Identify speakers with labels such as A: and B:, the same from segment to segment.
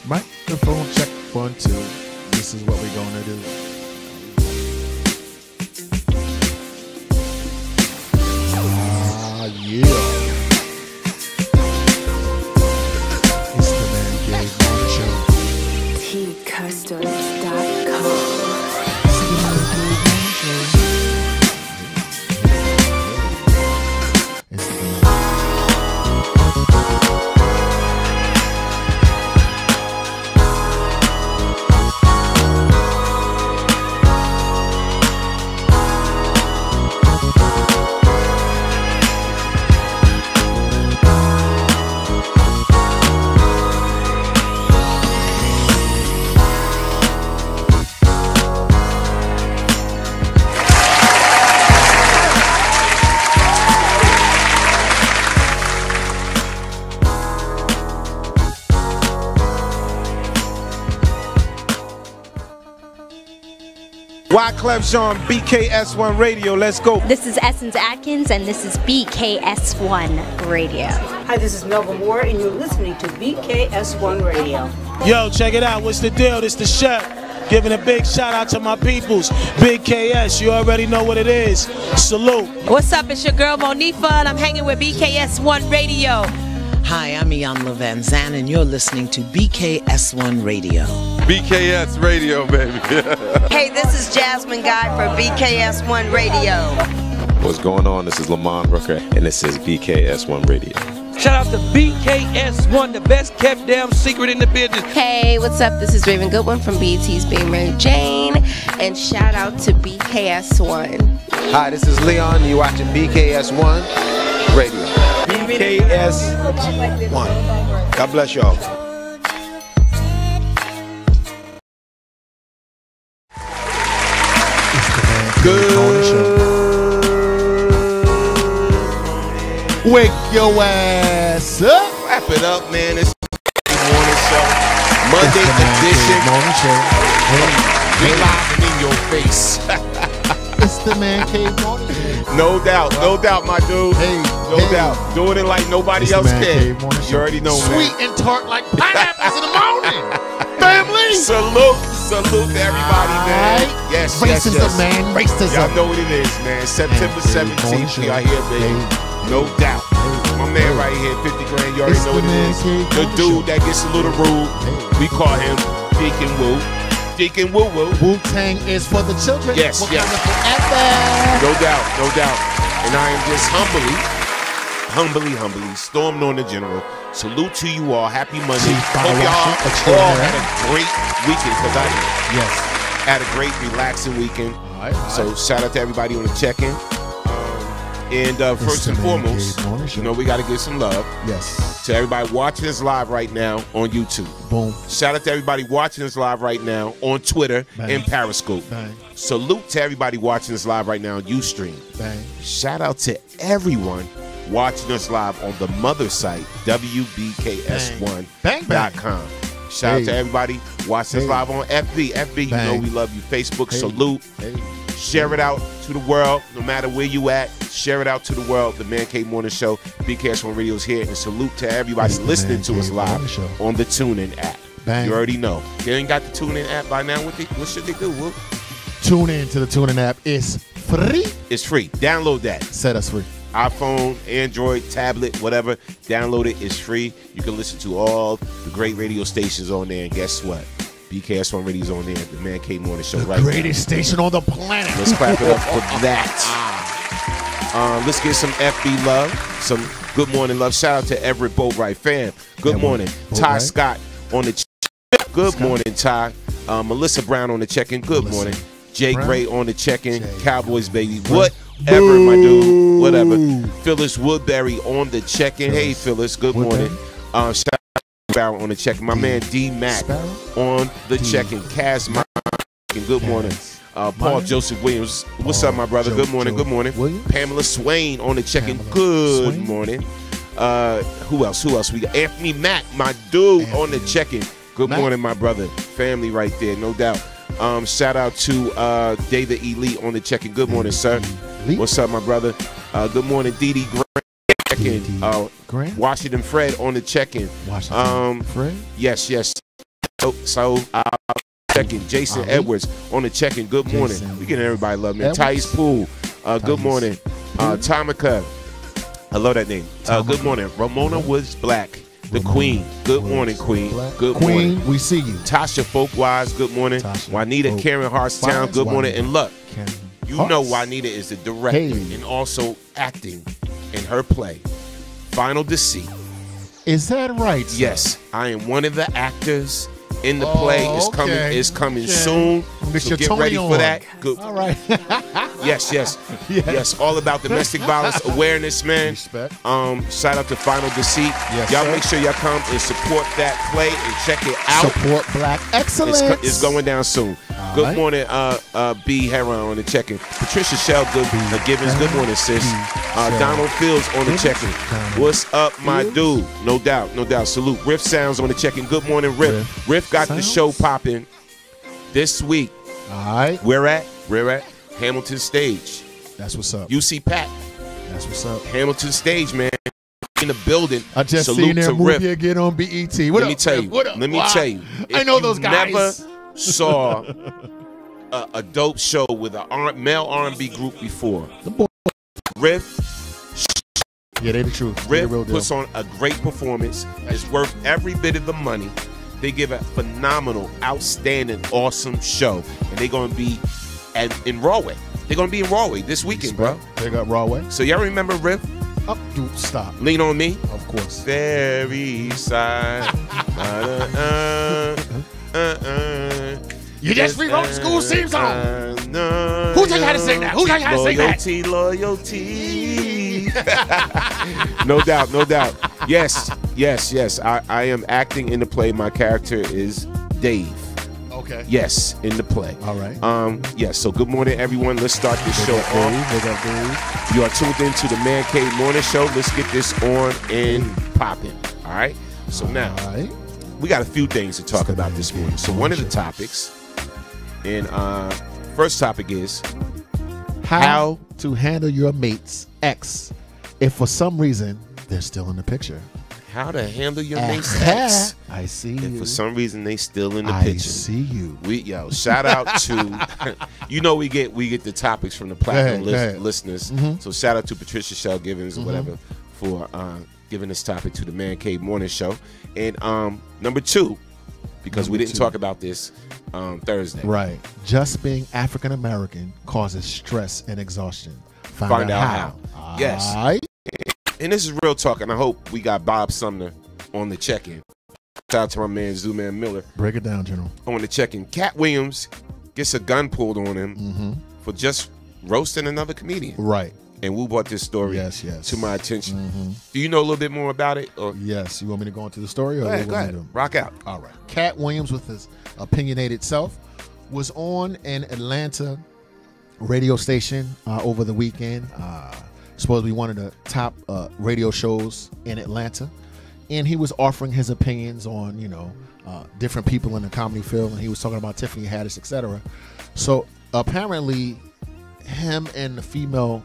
A: Microphone check 1, 2. This is what we're gonna do. Ah, yeah. It's the Man Cave Morning Show.
B: tcustoms.com.
A: It's the Man Cave Morning Show. It's the Man.
C: Wyclef Jean, BKS1 Radio. Let's go.
D: This is Essence Atkins, and this is BKS1 Radio.
E: Hi, this is Melba Moore, and you're listening to BKS1 Radio.
F: Yo, check it out. What's the deal? This the chef. Giving a big shout out to my peoples. Big KS, you already know what it is. Salute.
G: What's up? It's your girl Monifa, and I'm hanging with BKS1 Radio.
H: Hi, I'm Iyanla Van Zandt, and you're listening to BKS1 Radio.
I: BKS Radio, baby.
J: Hey, this is Jasmine Guy for BKS1 Radio.
K: What's going on? This is Lamont Rooker, and this is BKS1 Radio.
L: Shout out to BKS1, the best kept damn secret in the business.
M: Hey, what's up? This is Raven Goodwin from BET's Being Mary Jane, and shout out to BKS1.
N: Hi, this is Leon. You're watching BKS1 Radio. BKS1. God bless y'all.
A: Wake your ass up.
C: Wrap it up, man. It's the morning show. Monday edition.
A: Morning show.
C: We live and in your face.
A: It's the Man Cave Morning Show.
C: No doubt, my dude.
A: Hey,
C: no doubt. Doing it like nobody
A: it's
C: else
A: the Man
C: can.
A: Cave Morning Show.
C: You already know,
A: Sweet
C: man.
A: and tart like pineapples in the morning. Family.
C: Salute to everybody, man. Yes,
A: Racism,
C: yes.
A: man. Racism.
C: Y'all know what it is, man. September 17th, we are here, baby. No doubt. My man right here, 50 grand, you already know what it is. The dude that gets a little rude, we call him Deacon Woo. Deacon Woo Woo.
A: Wu-Tang is for the children.
C: Yes,
A: Wakanda
C: yes.
A: forever.
C: No doubt, no doubt. And I am just humbly, storming on the general. Salute to you all. Happy Monday. Hope y'all all had a great weekend, because I had a great, relaxing weekend. All right. So shout out to everybody on the check-in. And first and foremost, you know we got to give some love.
A: Yes.
C: To everybody watching us live right now on YouTube.
A: Boom.
C: Shout out to everybody watching us live right now on Twitter and Periscope.
A: Bang.
C: Salute to everybody watching us live right now on Ustream.
A: Bang.
C: Shout out to everyone watching us live on the mother site, WBKS1.com. Shout out to everybody watching us live on FB. FB, you know we love you. Facebook, salute. Share it out to the world, no matter where you at. Share it out to the world. The Man Cave Morning Show, BKS1 Radio is here. And salute to everybody listening to us live on the TuneIn app.
A: Bang.
C: You already know. They ain't got the TuneIn app by now. What should they do, Will?
A: Tune in to the TuneIn app. It's free.
C: It's free. Download that.
A: Set us free.
C: iPhone, Android, tablet, whatever. Download it. It's free. You can listen to all the great radio stations on there. And guess what? BKS1 Radio's on there. The Man Cave Morning Show right now.
A: The greatest station on the planet.
C: Let's clap it up for that. Let's get some FB love. Some good morning love. Shout out to Everett Boatwright fam. Good morning. Ty Scott on the good morning, Ty. Melissa Brown on the check-in. Good morning. Jay Gray on the check-in. Cowboys, baby. Whatever, my dude. Whatever. Phyllis Woodbury on the check-in. Hey, Phyllis. Good morning. Shout out to Sparrow on the check-in. My man D Mac on the check-in. Kaz Martin. Good morning. Paul Joseph Williams. What's up, my brother? Good morning. Good morning. Pamela Swain on the check-in. Good morning. Who else? We got Anthony Mack, my dude, on the check-in. Good morning, my brother. Family right there, no doubt. Shout out to David E. Lee on the check-in. Good morning, sir. What's up, my brother? Good morning, Dee Dee Grant. Check-in. Washington Fred on the check-in.
A: Washington Fred?
C: Yes. So checking. Jason Edwards on the check-in. Good morning. We getting everybody love, man. Thais Poole. Good morning. Tamika. I love that name. Good morning. Ramona Woods Black. The Queen. Good morning, Queen. Good morning.
A: Queen, we see you.
C: Tasha Folkwise. Good morning. Juanita Karen Hartstown. Good morning. And look, you know Juanita is the director and also acting in her play, Final Deceit.
A: Is that right, sir?
C: Yes. I am one of the actors in the play. It's coming soon. So get ready for that. Good.
A: All right.
C: Yes. All about domestic violence awareness, man.
A: Respect.
C: Shout out to Final Deceit.
A: Yes,
C: y'all
A: sir.
C: make sure y'all come and support that play and check it out.
A: Support Black excellence.
C: It's going down soon. Good morning, B. Heron on the check-in. Patricia Shell, Givens. Good morning, sis. Donald Fields on the check-in. What's up, my dude? No doubt. Salute. Riff Sounds on the check-in. Good morning, Riff. Riff got the show popping this week.
A: All right.
C: Where at Hamilton Stage.
A: That's what's up.
C: UC Pat.
A: That's what's up.
C: Hamilton Stage, man. In the building.
A: I just seen their movie again on BET. Let me tell you.
C: I know those guys. Never saw a dope show with a male R&B group before. Riff.
A: Yeah, they the truth.
C: Riff puts on a great performance. It's worth every bit of the money. They give a phenomenal, outstanding, awesome show. And they're going to be in Rahway. They're going to be in Rahway this weekend, bro.
A: They got Rahway.
C: So y'all remember Riff?
A: Oh, dude, stop.
C: Lean on Me?
A: Of course.
C: Very side.
A: You just rewrote the school theme song. Who taught you how to sing that? Who taught you how to sing that?
C: Loyalty. No doubt. Yes. I am acting in the play. My character is Dave.
A: Okay.
C: Yes, in the play.
A: All right.
C: Yes. So good morning, everyone. Let's start this show off. You are tuned into the Man Cave Morning Show. Let's get this on and popping. All right. So now we got a few things to talk about this morning. So one of the topics, and first topic is
A: how to handle your mate's ex if for some reason they're still in the picture.
C: How to handle your mate's ex.
A: I see you.
C: If for some reason they still in the picture. I
A: see you.
C: Shout out to we get the topics from the platinum listeners. Mm-hmm. So shout out to Patricia Shell Givens or whatever for giving this topic to the Man Cave Morning Show. And number two, because we didn't talk about this Thursday.
A: Right. Just being African American causes stress and exhaustion. Find out how.
C: Yes. And this is real talk, and I hope we got Bob Sumner on the check-in. Shout out to my man, Zooman Miller.
A: Break it down, General.
C: On the check-in. Cat Williams gets a gun pulled on him for just roasting another comedian.
A: Right.
C: And Wu brought this story to my attention. Do you know a little bit more about it? Or?
A: Yes. You want me to go into the story? Or
C: go ahead. Rock out.
A: All right. Cat Williams, with his opinionated self, was on an Atlanta radio station over the weekend. Supposedly one of the top radio shows in Atlanta. And he was offering his opinions on, different people in the comedy field. And he was talking about Tiffany Haddish, etc. So apparently him and the female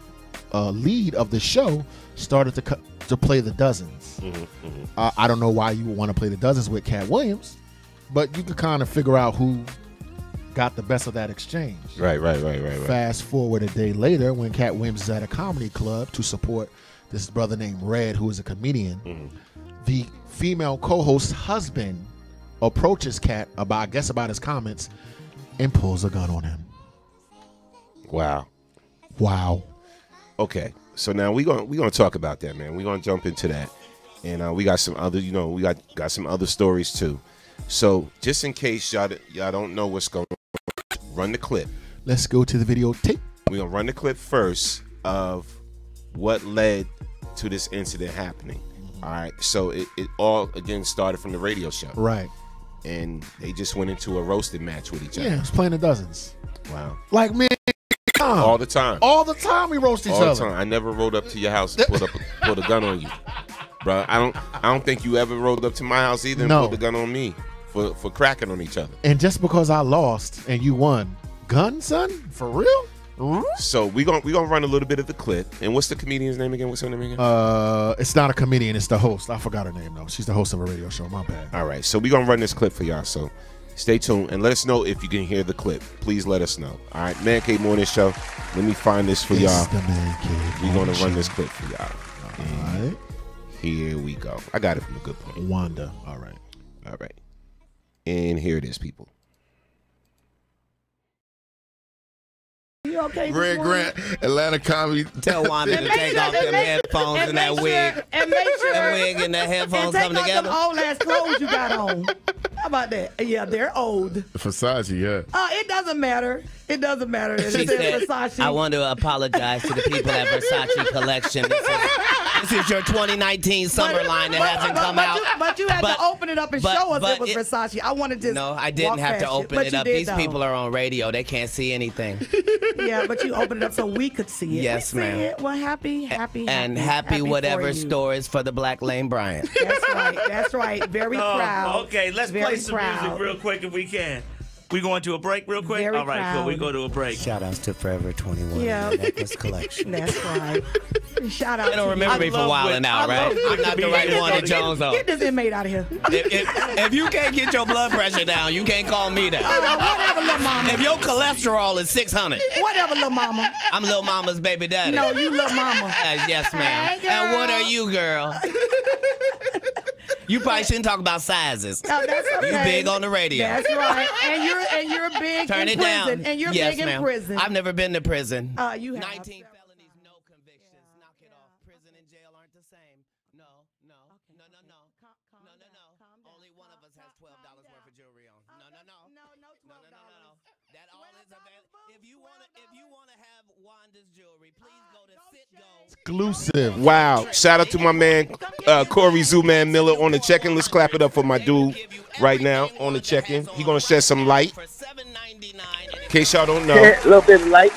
A: lead of the show started to play the dozens. I don't know why you would want to play the dozens with Cat Williams, but you could kind of figure out who got the best of that exchange.
C: Right.
A: Fast forward a day later when Cat Williams is at a comedy club to support this brother named Red, who is a comedian. The female co-host's husband approaches Cat about his comments and pulls a gun on him.
C: Wow.
A: Okay.
C: So now we're gonna talk about that, man. We're gonna jump into that. And we got some other, we got some other stories too. So just in case y'all don't know what's going on, run the clip.
A: Let's go to the videotape.
C: We're going to run the clip first of what led to this incident happening. All right. So it all, again, started from the radio show.
A: Right.
C: And they just went into a roasting match with each other.
A: Yeah, it was playing the dozens.
C: Wow.
A: Like me.
C: All the time.
A: All the time we roast each other.
C: All the time. I never rode up to your house and put a gun on you. Bro, I don't think you ever rolled up to my house either and put the gun on me for cracking on each other.
A: And just because I lost and you won, gun, son? For real?
C: So we gonna run a little bit of the clip. And what's the comedian's name again? What's her name again?
A: It's not a comedian. It's the host. I forgot her name though. She's the host of a radio show. My bad.
C: All right. So we gonna run this clip for y'all. So stay tuned and let us know if you can hear the clip. Please let us know. All right, Man Cave Morning Show. Let me find this for y'all.
A: The Man Cave.
C: We're gonna run this clip for y'all.
A: All right.
C: Here we go. I got it from a good point.
A: Wanda. All right.
C: All right. And here it is, people.
B: You okay?
O: Greg Grant, Atlanta Comedy.
P: Tell Wanda to take off them headphones and that wig.
B: And make sure
P: that wig and the headphones come together.
B: Take off them old ass clothes you got on. How about that? Yeah, they're old.
O: Versace, yeah.
B: It doesn't matter. It doesn't matter.
P: She said,
B: Versace.
P: I want to apologize to the people at Versace Collection. This is your 2019 summer line that hasn't come out.
B: But you had to open it up and show us it was Versace. I wanted to.
P: No, I didn't have to open it up. These people are on radio. They can't see anything.
B: Yeah, but you opened it up so we could see it.
P: Yes, ma'am.
B: Well, happy
P: whatever stores for the Black Lane Bryant.
B: That's right. That's right. Very proud.
Q: Okay, let's play some music real quick if we can. We going to a break real quick?
B: Very
Q: all right,
B: proud.
Q: cool. We go to a break.
P: Shout outs to Forever 21
B: Yeah.
P: Necklace Collection.
B: That's right. Shout out.
P: They don't remember me from wilding out, right? I'm not the right one to Jones on.
B: Get this inmate out of here.
P: If you can't get your blood pressure down, you can't call me down.
B: Whatever, little mama.
P: If your cholesterol is 600.
B: Whatever, little mama.
P: I'm little mama's baby daddy.
B: No, you little mama.
P: Yes, ma'am.
B: Hey,
P: and what are you, girl? You probably shouldn't talk about sizes.
B: No, that's okay.
P: You big on the radio.
B: That's right. And you're big
P: Turn
B: in
P: it
B: prison.
P: down.
B: And you're
P: yes,
B: big in prison.
P: I've never been to prison.
B: You have.
P: 19 felonies, no convictions. Knock it off. Prison and jail aren't the same. No. Only one of us has $12 worth of jewelry on. No. $12. That all is available. If you want to have Wanda's jewelry, please go to Citgo.
A: Exclusive.
C: Wow. Shout out to my man, Corey Zooman Miller on the check-in. Let's clap it up for my dude right now on the check-in. He going to shed some light. In case y'all don't know.
R: A little bit of light.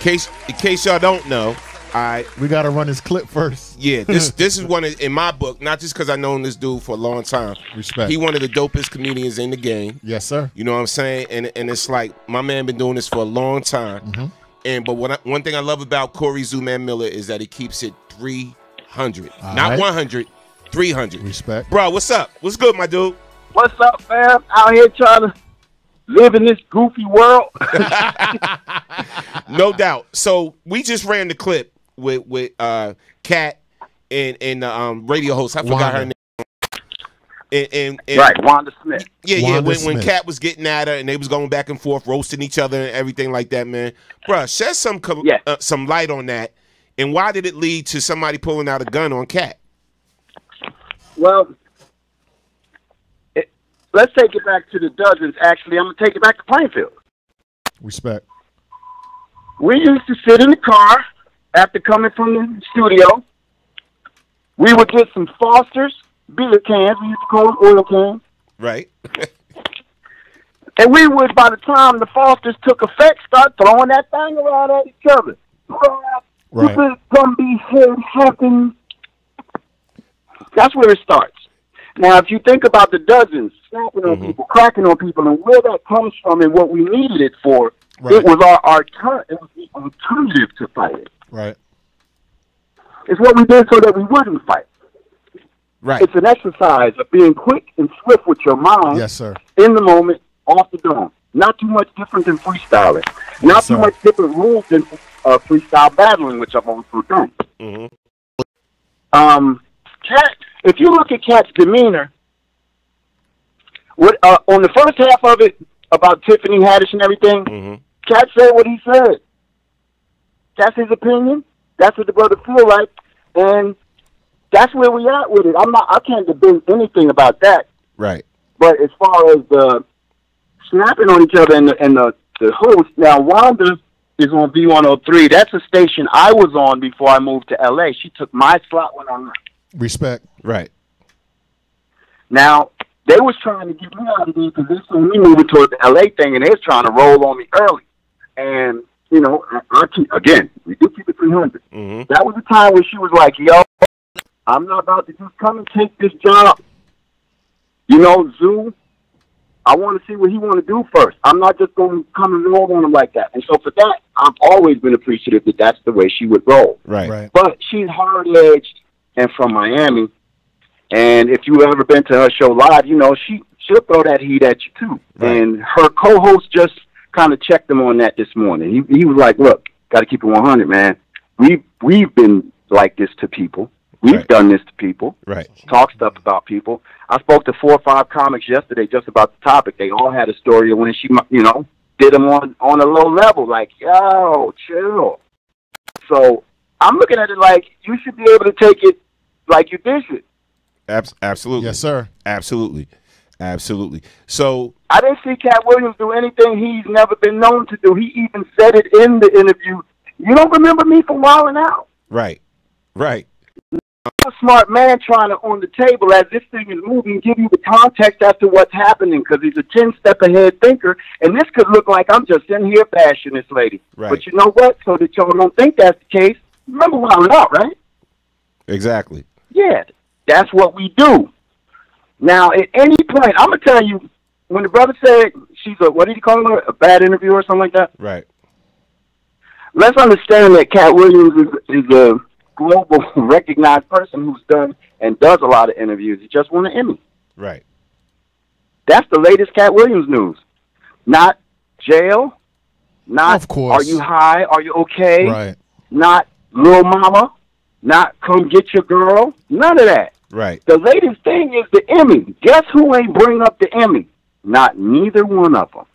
C: In case y'all don't know. All right.
A: We got to run this clip first.
C: Yeah, this is one in my book, not just because I've known this dude for a long time.
A: Respect.
C: He one of the dopest comedians in the game.
A: Yes, sir.
C: You know what I'm saying? And it's like, my man been doing this for a long time. But one thing I love about Corey Zooman Miller is that he keeps it 300. Not 100, 300.
A: Respect.
C: Bro, what's up? What's good, my dude?
R: What's up, fam? Out here trying to live in this goofy world.
C: No doubt. So we just ran the clip with Kat and the radio host. I forgot her name. And
R: right, Wanda Smith.
C: Yeah. When Kat was getting at her and they was going back and forth, roasting each other and everything like that, man. Bruh, shed some light on that. And why did it lead to somebody pulling out a gun on Kat?
R: Well, let's take it back to the Dozens. Actually, I'm going to take it back to Plainfield.
A: Respect.
R: We used to sit in the car after coming from the studio. We would get some Foster's beer cans. We used to call them oil cans.
C: Right.
R: And we would, by the time the Fosters took effect, start throwing that thing around at each other.
A: Right.
R: This is going to be happen. That's where it starts. Now, if you think about the Dozens, snapping on people, cracking on people, and where that comes from and what we needed it for, it was it was the alternative to fighting.
A: Right.
R: It's what we did so that we wouldn't fight.
C: Right.
R: It's an exercise of being quick and swift with your mind.
A: Yes, sir.
R: In the moment, off the dome. Not too much different than freestyling. Not too much different rules than freestyle battling, which I've also done. Kat, if you look at Kat's demeanor, on the first half of it about Tiffany Haddish and everything, Kat said what he said. That's his opinion. That's what the brother feel like, and that's where we at with it. I can't debate anything about that.
C: Right.
R: But as far as the snapping on each other and the host, now Wanda is on V103. That's a station I was on before I moved to LA. She took my slot when I left.
A: Respect.
C: Right.
R: Now, they was trying to get me out of there because they saw me moving toward the LA thing, and they was trying to roll on me early. And, you know, we do keep it 300. That was the time when she was like, yo, I'm not about to just come and take this job. You know, Zoo, I want to see what he want to do first. I'm not just going to come and roll on him like that. And so for that, I've always been appreciative that that's the way she would roll.
C: Right.
R: But she's hard-edged and from Miami. And if you've ever been to her show live, you know, she'll throw that heat at you, too. Right. And her co-host just kind of checked him on that this morning. He was like, look, got to keep it 100, man. We've been like this to people. We've done this to people.
C: Right.
R: Talk stuff about people. I spoke to 4 or 5 comics yesterday just about the topic. They all had a story of when she, you know, did them on a low level. Like, yo, chill. So I'm looking at it like you should be able to take it like you dish it.
C: Absolutely.
A: Yes, sir.
C: Absolutely. So
R: I didn't see Cat Williams do anything he's never been known to do. He even said it in the interview. You don't remember me from Wildin' Out.
C: Right.
R: A smart man trying to, on the table as this thing is moving, give you the context as to what's happening, because he's a 10-step ahead thinker, and this could look like I'm just in here bashing this lady.
C: Right.
R: But you know what? So that y'all don't think that's the case, remember Wildin' Out, right?
C: Exactly.
R: Yeah, that's what we do. Now, at any point, I'm going to tell you, when the brother said she's a, what did he call her, a bad interviewer or something like that?
C: Right.
R: Let's understand that Cat Williams is a global recognized person who's done and does a lot of interviews. He just won an Emmy.
C: Right.
R: That's the latest Cat Williams news. Not jail. Not
A: of course.
R: Are you high? Are you okay?
A: Right.
R: Not Lil Mama. Not come get your girl. None of that.
C: Right.
R: The latest thing is the Emmy. Guess who ain't bring up the Emmy? Not neither one of them.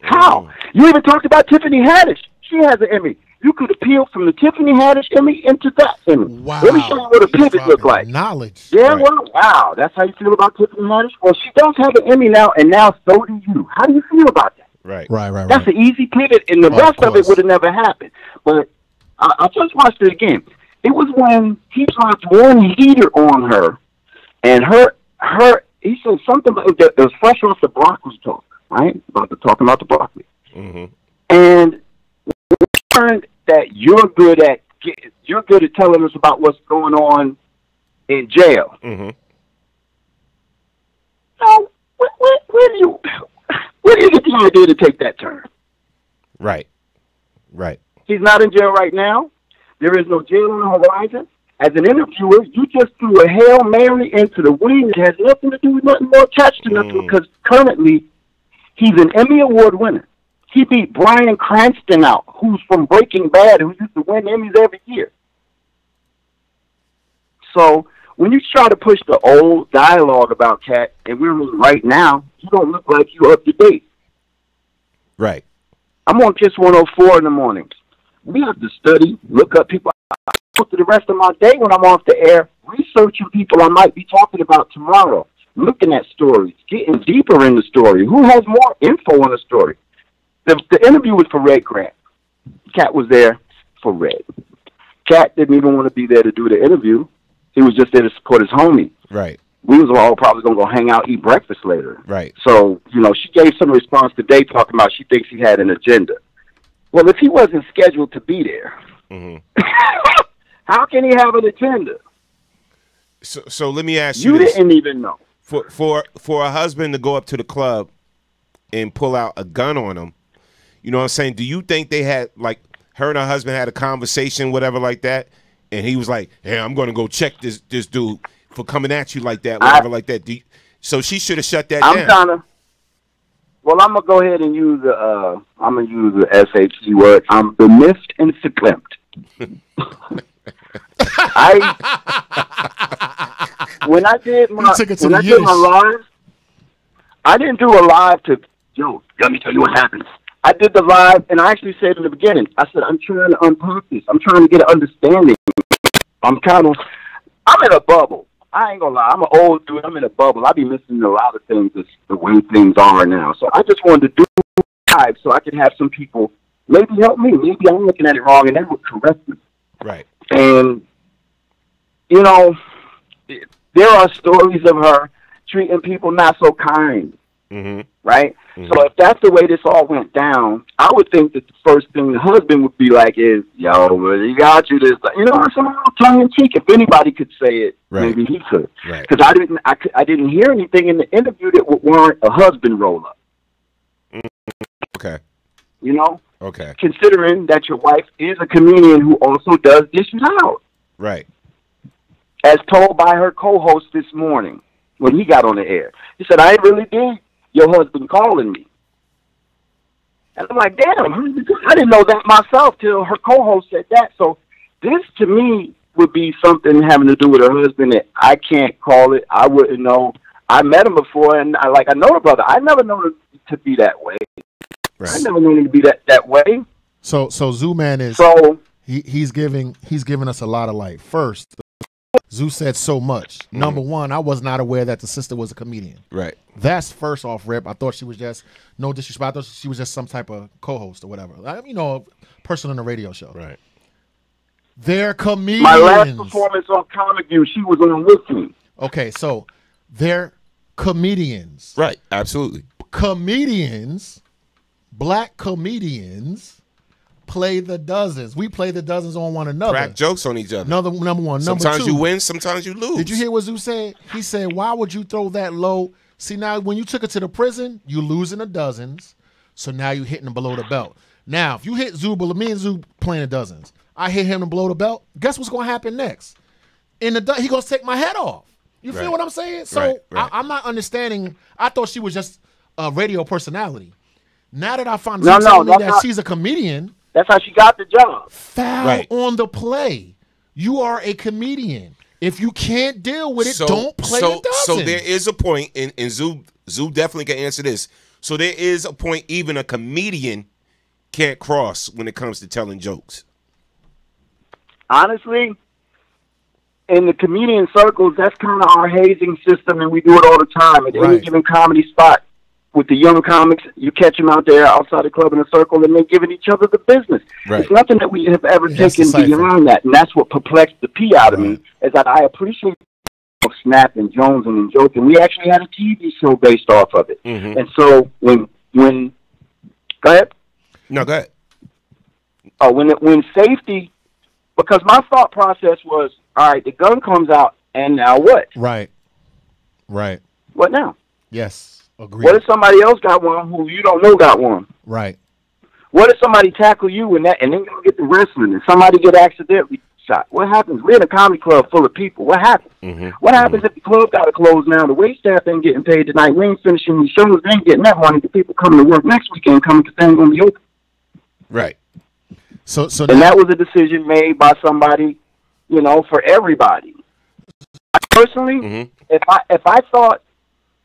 R: How? You even talked about Tiffany Haddish. She has an Emmy. You could appeal from the Tiffany Haddish Emmy into that Emmy.
A: Wow.
R: Let me show you what a pivot look like.
A: Knowledge.
R: Yeah,
C: Right.
R: well, wow. That's how you feel about Tiffany Haddish? Well, she does have an Emmy now, and now so do you. How do you feel about that?
C: Right.
R: That's an easy pivot, and the rest of it would have never happened. But I just watched it again. It was when he dropped one heater on her, and he said something about it was fresh off the broccoli talk, right? Talking about the broccoli.
C: Mm-hmm.
R: And we learned that you're good at telling us about what's going on in jail.
C: Mm-hmm.
R: Now, where do you get the idea to take that turn?
C: Right.
R: He's not in jail right now. There is no jail on the horizon. As an interviewer, you just threw a Hail Mary into the wind. It has nothing to do with nothing more attached to nothing, because currently he's an Emmy Award winner. He beat Bryan Cranston out, who's from Breaking Bad, who used to win Emmys every year. So when you try to push the old dialogue about Cat, and we're right now, you don't look like you're up to date.
C: Right.
R: I'm on KISS 104 in the mornings. We have to study, look up people. I go through the rest of my day when I'm off the air, researching people I might be talking about tomorrow, looking at stories, getting deeper in the story. Who has more info on the story? The interview was for Red Grant. Cat was there for Red. Cat didn't even want to be there to do the interview. He was just there to support his homie.
C: Right.
R: We was all probably going to go hang out, eat breakfast later.
C: Right.
R: So, she gave some response today talking about she thinks he had an agenda. Well, if he wasn't scheduled to be there, how can he have an agenda?
C: So let me ask you
R: You
C: this.
R: didn't even know.
C: For a husband to go up to the club and pull out a gun on him, you know what I'm saying? Do you think they had, like, her and her husband had a conversation, whatever like that, and he was like, hey, I'm going to go check this dude for coming at you like that, whatever like that. So she should have shut that down.
R: Well, I'm gonna go ahead and use the SAT word. I'm bemised and verklempt. When I did my live, I didn't do a live to let me tell you what happened. I did the live, and I actually said in the beginning, I said I'm trying to unpack this. I'm trying to get an understanding. I'm in a bubble. I ain't gonna lie, I'm an old dude. I'm in a bubble. I be missing a lot of things, the way things are now. So I just wanted to do live so I could have some people maybe help me. Maybe I'm looking at it wrong, and they would correct me.
C: Right.
R: And there are stories of her treating people not so kind.
C: Mm-hmm.
R: right? So if that's the way this all went down, I would think that the first thing the husband would be like is, yo, you got you this. You know, some tongue in cheek. If anybody could say it, maybe he could. Because I didn't hear anything in the interview that would warrant a husband roll up.
C: Okay.
R: You know?
C: Okay.
R: Considering that your wife is a comedian who also does dishes out.
C: Right.
R: As told by her co-host this morning when he got on the air. He said, I ain't really dig your husband calling me. And I'm like, damn, I didn't know that myself till her co-host said that. So this, to me, would be something having to do with her husband that I can't call it. I wouldn't know. I met him before, and I know the brother. I never known him to be that way. Right. I never known him to be that way.
A: So Zoo Man is he's giving us a lot of light. First, Zoo said so much. Number one, I was not aware that the sister was a comedian.
C: Right.
A: That's first off rip. I thought she was just, no disrespect, I thought she was just some type of co-host or whatever. You know, a person on a radio show.
C: Right.
A: They're comedians.
R: My last performance on Comic View, she was on with me.
A: Okay, so they're comedians.
C: Right, absolutely.
A: Comedians, black comedians, play the dozens. We play the dozens on one another.
C: Crack jokes on each other.
A: Number one.
C: Sometimes
A: Number two,
C: you win, sometimes you lose.
A: Did you hear what Zoo said? He said, why would you throw that low? See, now when you took it to the prison, you losing the dozens. So now you hitting them below the belt. Now, if you hit Zoo, me and Zoo playing the dozens, I hit him below the belt, guess what's going to happen next? He going to take my head off. You feel what I'm saying? So I'm not understanding. I thought she was just a radio personality. Now that I found that she's a comedian.
R: That's how she got the job.
A: Foul on the play. You are a comedian. If you can't deal with it, don't play the dozens.
C: So there is a point, and Zoo definitely can answer this. So there is a point even a comedian can't cross when it comes to telling jokes.
R: Honestly, in the comedian circles, that's kind of our hazing system, and we do it all the time. At any given comedy spot, with the young comics, you catch them out there outside the club in a circle, and they're giving each other the business. It's nothing that we have ever taken beyond that, and that's what perplexed the pee out of me, is that I appreciate Snap and Jones and Joke, and we actually had a TV show based off of it. And so when go ahead.
C: No, go ahead.
R: Oh, when safety, because my thought process was, all right, the gun comes out, and now what?
A: Right.
R: What now?
A: Yes. Agreed.
R: What if somebody else got one who you don't know got one?
A: Right.
R: What if somebody tackle you and then you get the wrestling and somebody get accidentally shot? What happens? We're in a comedy club full of people. What happens? What happens if the club got to close now? The wait staff ain't getting paid tonight. We ain't finishing these shows. They ain't getting that money. The people coming to work next weekend coming because they ain't going to be open.
C: Right.
A: So
R: and that was a decision made by somebody, you know, for everybody. Personally, if I thought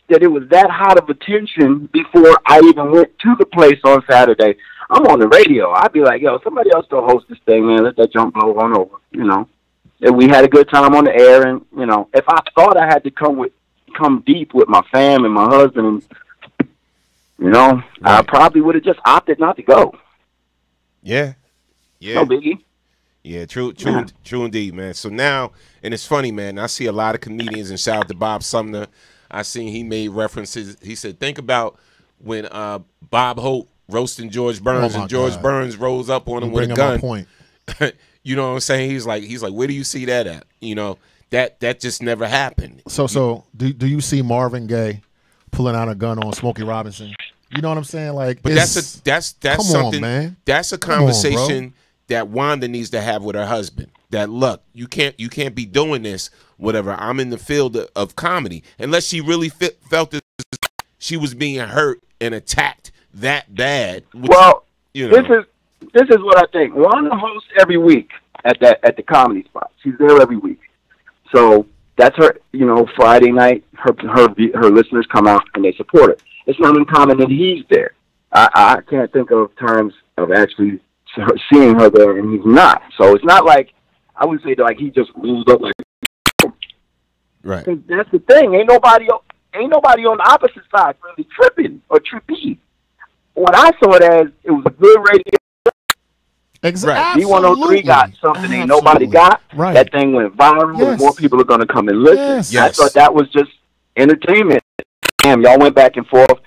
R: that it was that hot of a tension before I even went to the place on Saturday, I'm on the radio. I'd be like, yo, somebody else go host this thing, man. Let that jump blow on over, you know. And we had a good time on the air, and, you know, if I thought I had to come deep with my fam and my husband, and, you know, I probably would have just opted not to go.
C: Yeah.
R: No biggie.
C: Yeah, true indeed, man. So now, and it's funny, man, I see a lot of comedians, and shout out to Bob Sumner. I seen he made references. He said, think about when Bob Hope roasting George Burns, and George Burns rolls up on him with a gun.
A: Point.
C: You know what I'm saying? He's like, where do you see that at? You know, that just never happened.
A: So do you see Marvin Gaye pulling out a gun on Smokey Robinson? You know what I'm saying? Like,
C: but that's
A: come
C: something,
A: on, man.
C: That's a conversation that Wanda needs to have with her husband. That, look, you can't be doing this, whatever. I'm in the field of comedy. Unless she really felt that she was being hurt and attacked that bad. Which,
R: well,
C: you know.
R: This is what I think. Wanda hosts every week at the comedy spot. She's there every week. So that's her, you know, Friday night, her listeners come out and they support her. It's not uncommon that he's there. I can't think of times of actually seeing her there and he's not. So it's not like, I would say that, like, he just moved up like.
C: Right.
R: That's the thing. Ain't nobody on the opposite side really tripping or trippy. What I saw it as, it was a good radio.
A: Exactly.
R: B103 got something ain't nobody got.
A: Right.
R: That thing went viral.
A: Yes.
R: More people are going to come and listen.
A: Yes.
R: I thought that was just entertainment. Damn, y'all went back and forth.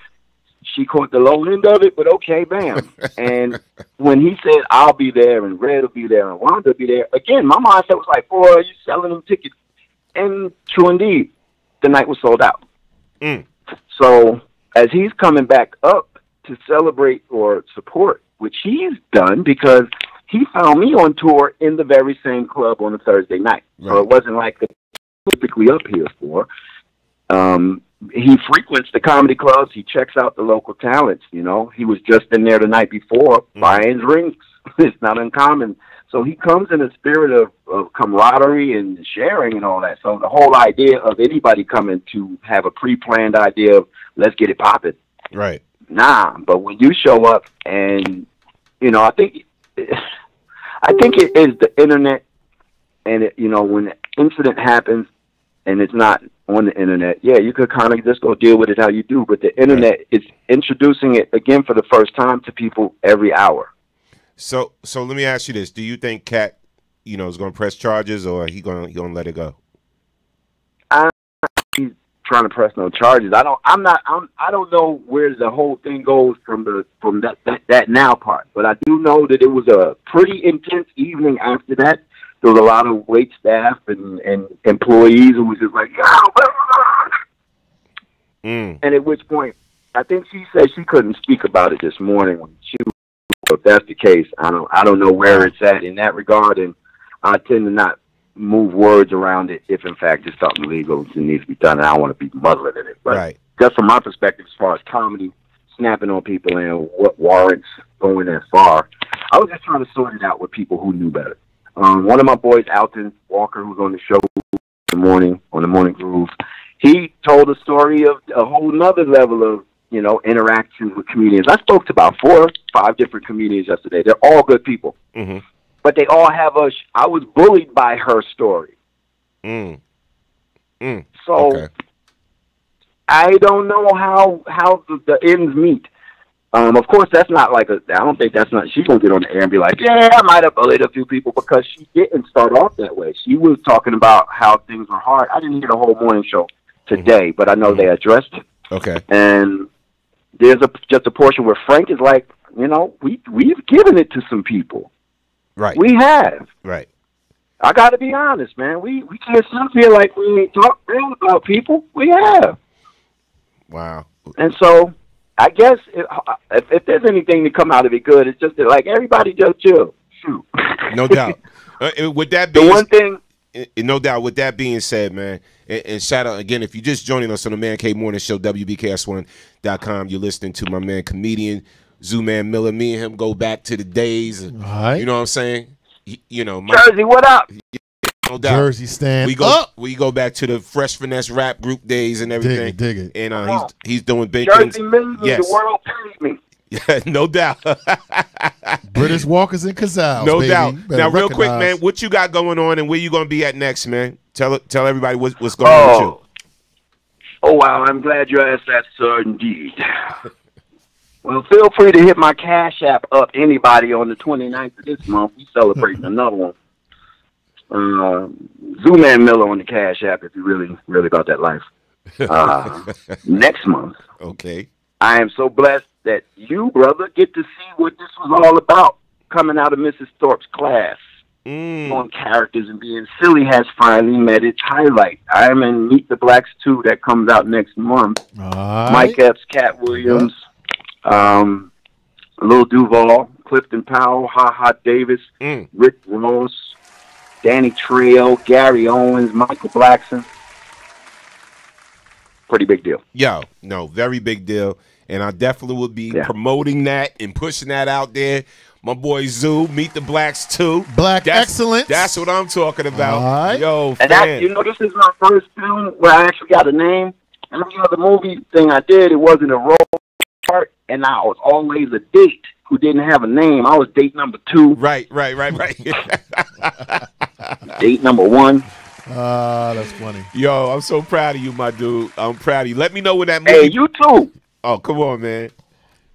R: she caught the low end of it, but okay, bam. And when he said, I'll be there, and Red will be there, and Wanda will be there, again, my mindset was like, boy, you selling them tickets. And true indeed, the night was sold out. So as he's coming back up to celebrate or support, which he's done because he found me on tour in the very same club on a Thursday night. Right. So it wasn't like the typically up here for. He frequents the comedy clubs. He checks out the local talents, you know. He was just in there the night before buying drinks. It's not uncommon. So he comes in a spirit of camaraderie and sharing and all that. So the whole idea of anybody coming to have a pre-planned idea of let's get it popping.
C: Right.
R: Nah, but when you show up and, you know, I think it is the internet and, it, you know, when the incident happens and it's not on the internet, yeah, you could kind of just go deal with it how you do. But the internet is introducing it again for the first time to people every hour.
C: So let me ask you this: do you think Cat, you know, is going to press charges, or he going to let it go?
R: He's trying to press no charges. I don't know where the whole thing goes from that now part. But I do know that it was a pretty intense evening after that. There was a lot of wait staff and employees who was just like, and at which point, I think she said she couldn't speak about it this morning when she. If that's the case, I don't know where it's at in that regard, and I tend to not move words around it if, in fact, it's something legal that needs to be done, and I don't want to be muddling in it. But just from my perspective, as far as comedy, snapping on people and what warrants going that far, I was just trying to sort it out with people who knew better. One of my boys, Alton Walker, who's on the show in the morning, on the Morning Groove, he told a story of a whole nother level of, you know, interactions with comedians. I spoke to about 4 or 5 different comedians yesterday. They're all good people. But they all have I was bullied by her story. So I don't know how the ends meet. Of course, that's not like I don't think that's not, she's going to get on the air and be like, yeah, I might have bullied a few people, because she didn't start off that way. She was talking about how things were hard. I didn't hear the whole morning show today, but I know they addressed it.
C: Okay.
R: And there's just a portion where Frank is like, you know, we've given it to some people.
C: Right.
R: We have.
C: Right.
R: I got to be honest, man. We can't sit here like we ain't talk real about people. We have.
C: Wow.
R: And so I guess if there's anything to come out of it good, it's just that, like, everybody just chill. Shoot.
C: No doubt. With that being,
R: the one thing.
C: No doubt. With that being said, man, and shout out again, if you're just joining us on the Man Cave Morning Show, WBKS1.com, you're listening to my man, comedian Zooman Miller. Me and him go back to the days. You know what I'm saying? You know,
R: Jersey, what up?
C: No doubt.
A: Jersey stand
C: we go back to the Fresh Finesse rap group days and everything.
A: Dig it.
C: And he's doing big
R: Jersey
C: things.
R: Millions,
C: yes.
R: The world paid me.
C: Yeah, no doubt.
A: British Walkers and Casals,
C: no
A: baby.
C: doubt. Now, real quick, man, what you got going on and where you going to be at next, man? Tell everybody what's going on with you.
R: Oh, wow. I'm glad you asked that, sir, indeed. Well, feel free to hit my Cash App up, anybody, on the 29th of this month. We celebrating another one. Zooman Miller on the Cash App if you're really, really about that life. Next month.
C: Okay.
R: I am so blessed that you, brother, get to see what this was all about coming out of Mrs. Thorpe's class. On characters and being silly has finally met its highlight. I am in Meet the Blacks 2 that comes out next month. Mike Epps, Cat Williams, Lil Duval, Clifton Powell, Ha Ha Davis, Rick Ross, Danny Trejo, Gary Owens, Michael Blackson. Pretty big deal.
C: Yo, no, very big deal. And I definitely would be promoting that and pushing that out there. My boy Zoo, Meet the Blacks 2.
A: Black Excellence.
C: That's what I'm talking about. Yo,
R: and that, you know, this is my first film where I actually got a name. Every other movie thing I did, it wasn't a role part, and I was always a date who didn't have a name. I was date number 2.
C: Right.
R: Date number 1.
A: That's funny.
C: Yo, I'm so proud of you, my dude. I'm proud of you. Let me know when that movie.
R: Hey, you too.
C: Oh, come on, man.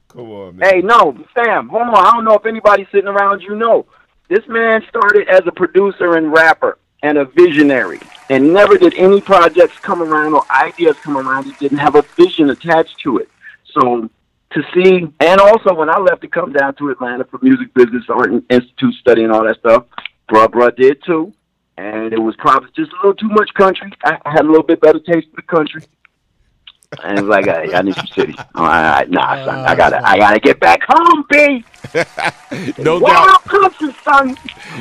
C: Come on, man.
R: Hey, no, Sam, hold on. I don't know if anybody sitting around you know. This man started as a producer and rapper and a visionary. And never did any projects come around or ideas come around that didn't have a vision attached to it. So to see, and also when I left to come down to Atlanta for music business, art institute study and all that stuff, bruh did too. And it was probably just a little too much country. I had a little bit better taste for the country. And it was like, I need some city. Son, I gotta get back home, B.
C: No doubt.
R: Country, son.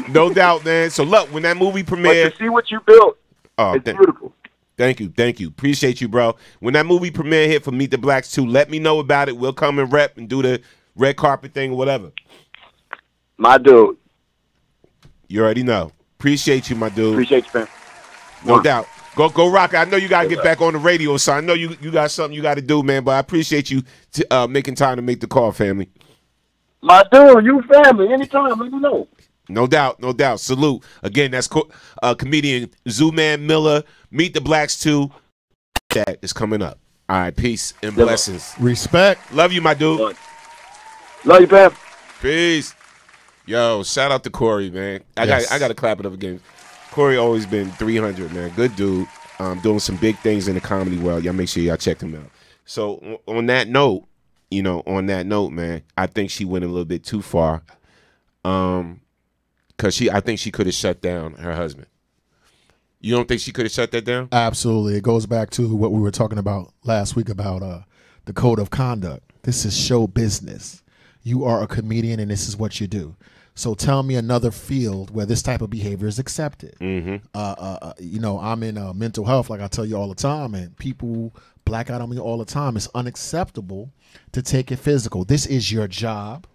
C: No doubt, man. So look, when that movie premiered,
R: but to see what you built, it's beautiful.
C: Thank you. Appreciate you, bro. When that movie premiere hit for Meet the Blacks 2, let me know about it. We'll come and rep and do the red carpet thing or whatever.
R: My dude.
C: You already know. Appreciate you, my dude.
R: Appreciate you, man.
C: No doubt. Go rock. I know you got to get back on the radio, so I know you got something you got to do, man, but I appreciate you making time to make the call, family.
R: My dude, you family. Anytime, let me know.
C: No doubt. Salute. Again, that's comedian Zooman Miller. Meet the Blacks 2. That is coming up. All right, peace and blessings.
A: Respect.
C: Love you, my dude.
R: Love you, Pam.
C: Peace. Yo, shout out to Corey, man. I got to clap it up again. Corey always been 300, man. Good dude. Doing some big things in the comedy world. Y'all make sure y'all check him out. So on that note, man, I think she went a little bit too far. Because I think she could have shut down her husband. You don't think she could have shut that down?
A: Absolutely. It goes back to what we were talking about last week about the code of conduct. This is show business. You are a comedian and this is what you do. So tell me another field where this type of behavior is accepted. I'm in mental health, like I tell you all the time, and people black out on me all the time. It's unacceptable to take it physical. This is your job.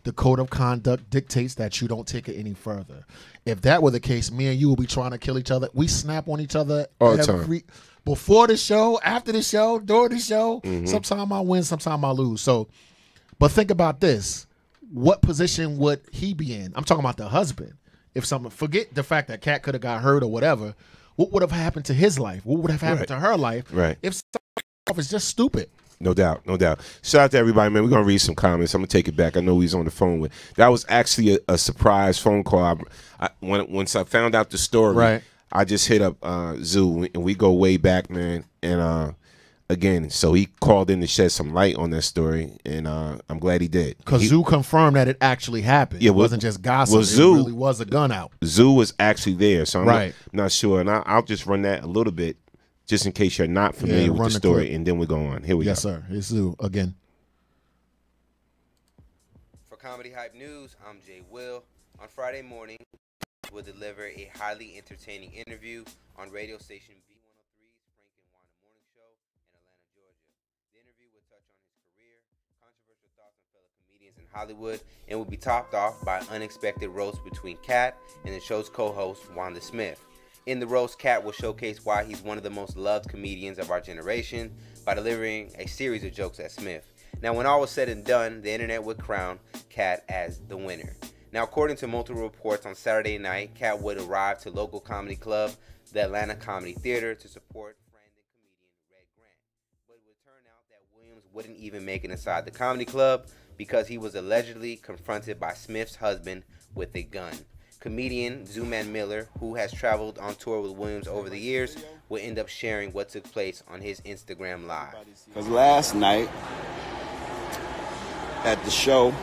A: The code of conduct dictates that you don't take it any further. If that were the case, me and you will be trying to kill each other. We snap on each other
C: all the time.
A: Before the show, after the show, during the show. Sometimes I win, sometimes I lose. So, but think about this. What position would he be in? I'm talking about the husband. If someone, forget the fact that Kat could have got hurt or whatever, what would have happened to his life? What would have happened to her life?
C: Right.
A: If something is just stupid.
C: No doubt. Shout out to everybody, man. We're going to read some comments. I'm going to take it back. I know he's on the phone with. That was actually a surprise phone call. Once I found out the story,
A: right.
C: I just hit up Zoo, and we go way back, man. And again, so he called in to shed some light on that story, and I'm glad he did.
A: Because Zoo confirmed that it actually happened. It wasn't just gossip.
C: Well, Zoo,
A: it really was a gun out.
C: Zoo was actually there, so I'm
A: right.
C: not sure. And I'll just run that a little bit, just in case you're not familiar with the story, and then we go on. Here we go.
A: Yes, sir. It's Zoo again.
S: For Comedy Hype News, I'm Jay Will. On Friday morning, we'll deliver a highly entertaining interview on radio station B103's Frank and Wanda Morning Show in Atlanta, Georgia. The interview will touch on his career, controversial thoughts on fellow comedians in Hollywood, and will be topped off by an unexpected roast between Kat and the show's co-host, Wanda Smith. In the roast, Kat will showcase why he's one of the most loved comedians of our generation by delivering a series of jokes at Smith. Now, when all was said and done, the internet would crown Kat as the winner. Now, according to multiple reports, on Saturday night, Kat would arrive to local comedy club, the Atlanta Comedy Theater, to support friend and comedian Red Grant. But it would turn out that Williams wouldn't even make it inside the comedy club because he was allegedly confronted by Smith's husband with a gun. Comedian Zooman Miller, who has traveled on tour with Williams over the years, will end up sharing what took place on his Instagram Live.
T: Because last night at the show,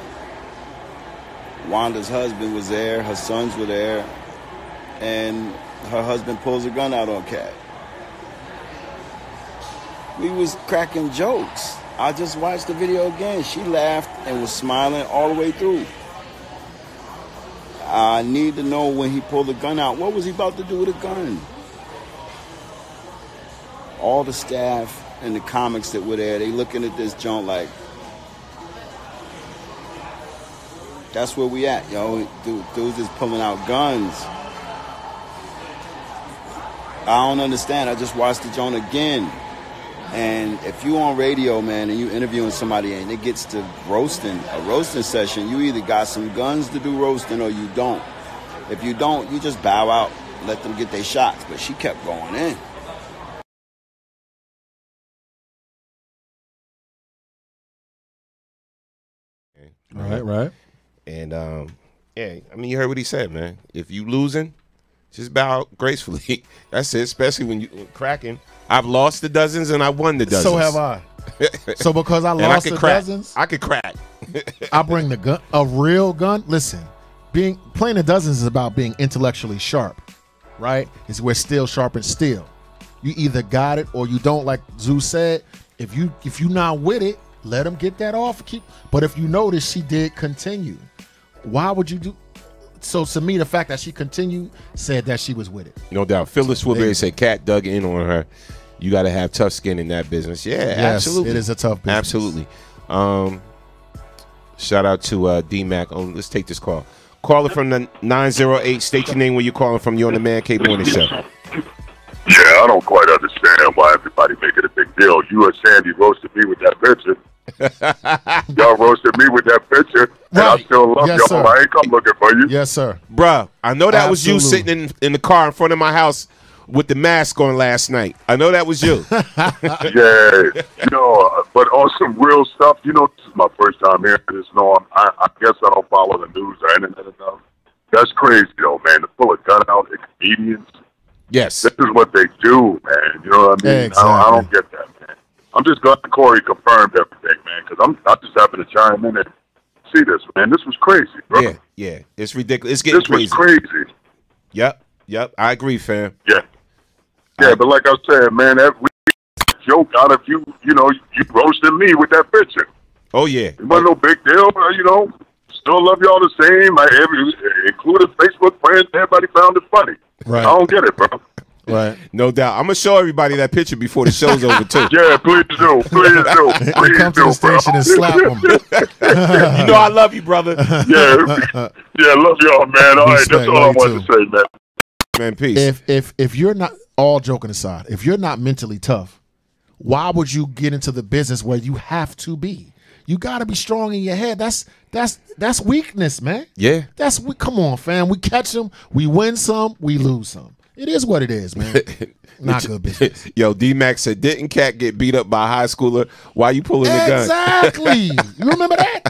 T: Wanda's husband was there, her sons were there, and her husband pulls a gun out on Kat. We was cracking jokes. I just watched the video again. She laughed and was smiling all the way through. I need to know when he pulled the gun out, what was he about to do with a gun? All the staff and the comics that were there, they looking at this joint like, that's where we at, yo. Dudes is pulling out guns. I don't understand. I just watched the joint again. And if you on radio, man, and you interviewing somebody and it gets to roasting, a roasting session, you either got some guns to do roasting or you don't. If you don't, you just bow out, let them get their shots. But she kept going in.
A: Right.
C: And, yeah, I mean, you heard what he said, man. If you losing, just bow out gracefully. That's it, especially when you cracking. I've lost the dozens and I won the dozens.
A: So have I. So because I lost the dozens,
C: I could crack.
A: I bring the gun, a real gun. Listen, playing the dozens is about being intellectually sharp, right? It's where steel sharpens steel. You either got it or you don't. Like Zeus said, if you not with it, let them get that off. But if you notice, she did continue. Why would you do? So to me, the fact that she continued said that she was with it.
C: No doubt. Phyllis Woodbury said Cat dug in on her. You got to have tough skin in that business. Yeah,
A: yes,
C: absolutely.
A: It is a tough business.
C: Absolutely. Shout out to D-Mac. Oh, let's take this call. Caller from the 908. State your name where you're calling from. You're on the Man Cave Morning Show.
U: Yeah, I don't quite understand why everybody making a big deal. You and Sandy roasted me with that picture. Y'all roasted me with that picture, and I still love y'all.
A: Sir.
U: I ain't come looking for you.
A: Yes, sir.
C: Bruh, I know that was you sitting in the car in front of my house with the mask on last night. I know that was you.
U: Yeah, but on some real stuff, this is my first time hearing this. I guess I don't follow the news or internet enough. That's crazy, though, man. To pull a gun out at comedians.
C: Yes.
U: This is what they do, man. You know what I mean?
A: Exactly.
U: I don't get that, man. I'm just glad Corey confirmed everything, man, because I just happened to chime in and see this, man. This was crazy, bro.
C: Yeah. It's ridiculous. It's getting crazy.
U: This was crazy.
C: Yep. I agree, fam.
U: Yeah. Yeah, but like I said, man, that joke out of you, you roasted me with that picture.
C: Oh, yeah.
U: It wasn't no big deal, Still love y'all the same. Including Facebook friends, everybody found it funny.
A: Right.
U: I don't get it, bro.
A: Right.
C: No doubt. I'm going to show everybody that picture before the show's over, too.
U: Yeah, please do. Please do. Please
A: come to the station and slap them.
C: You know I love you, brother.
U: Yeah, love y'all, man. All right, that's all I wanted to say, man.
C: Man, peace.
A: If you're not, all joking aside, if you're not mentally tough, why would you get into the business where you have to be? You got to be strong in your head. That's weakness, man.
C: Yeah.
A: Come on, fam. We catch them, we win some, we lose some. It is what it is, man. Not good business.
C: Yo, D-Mac said, didn't Cat get beat up by a high schooler? Why you pulling the gun?
A: Exactly. You remember that?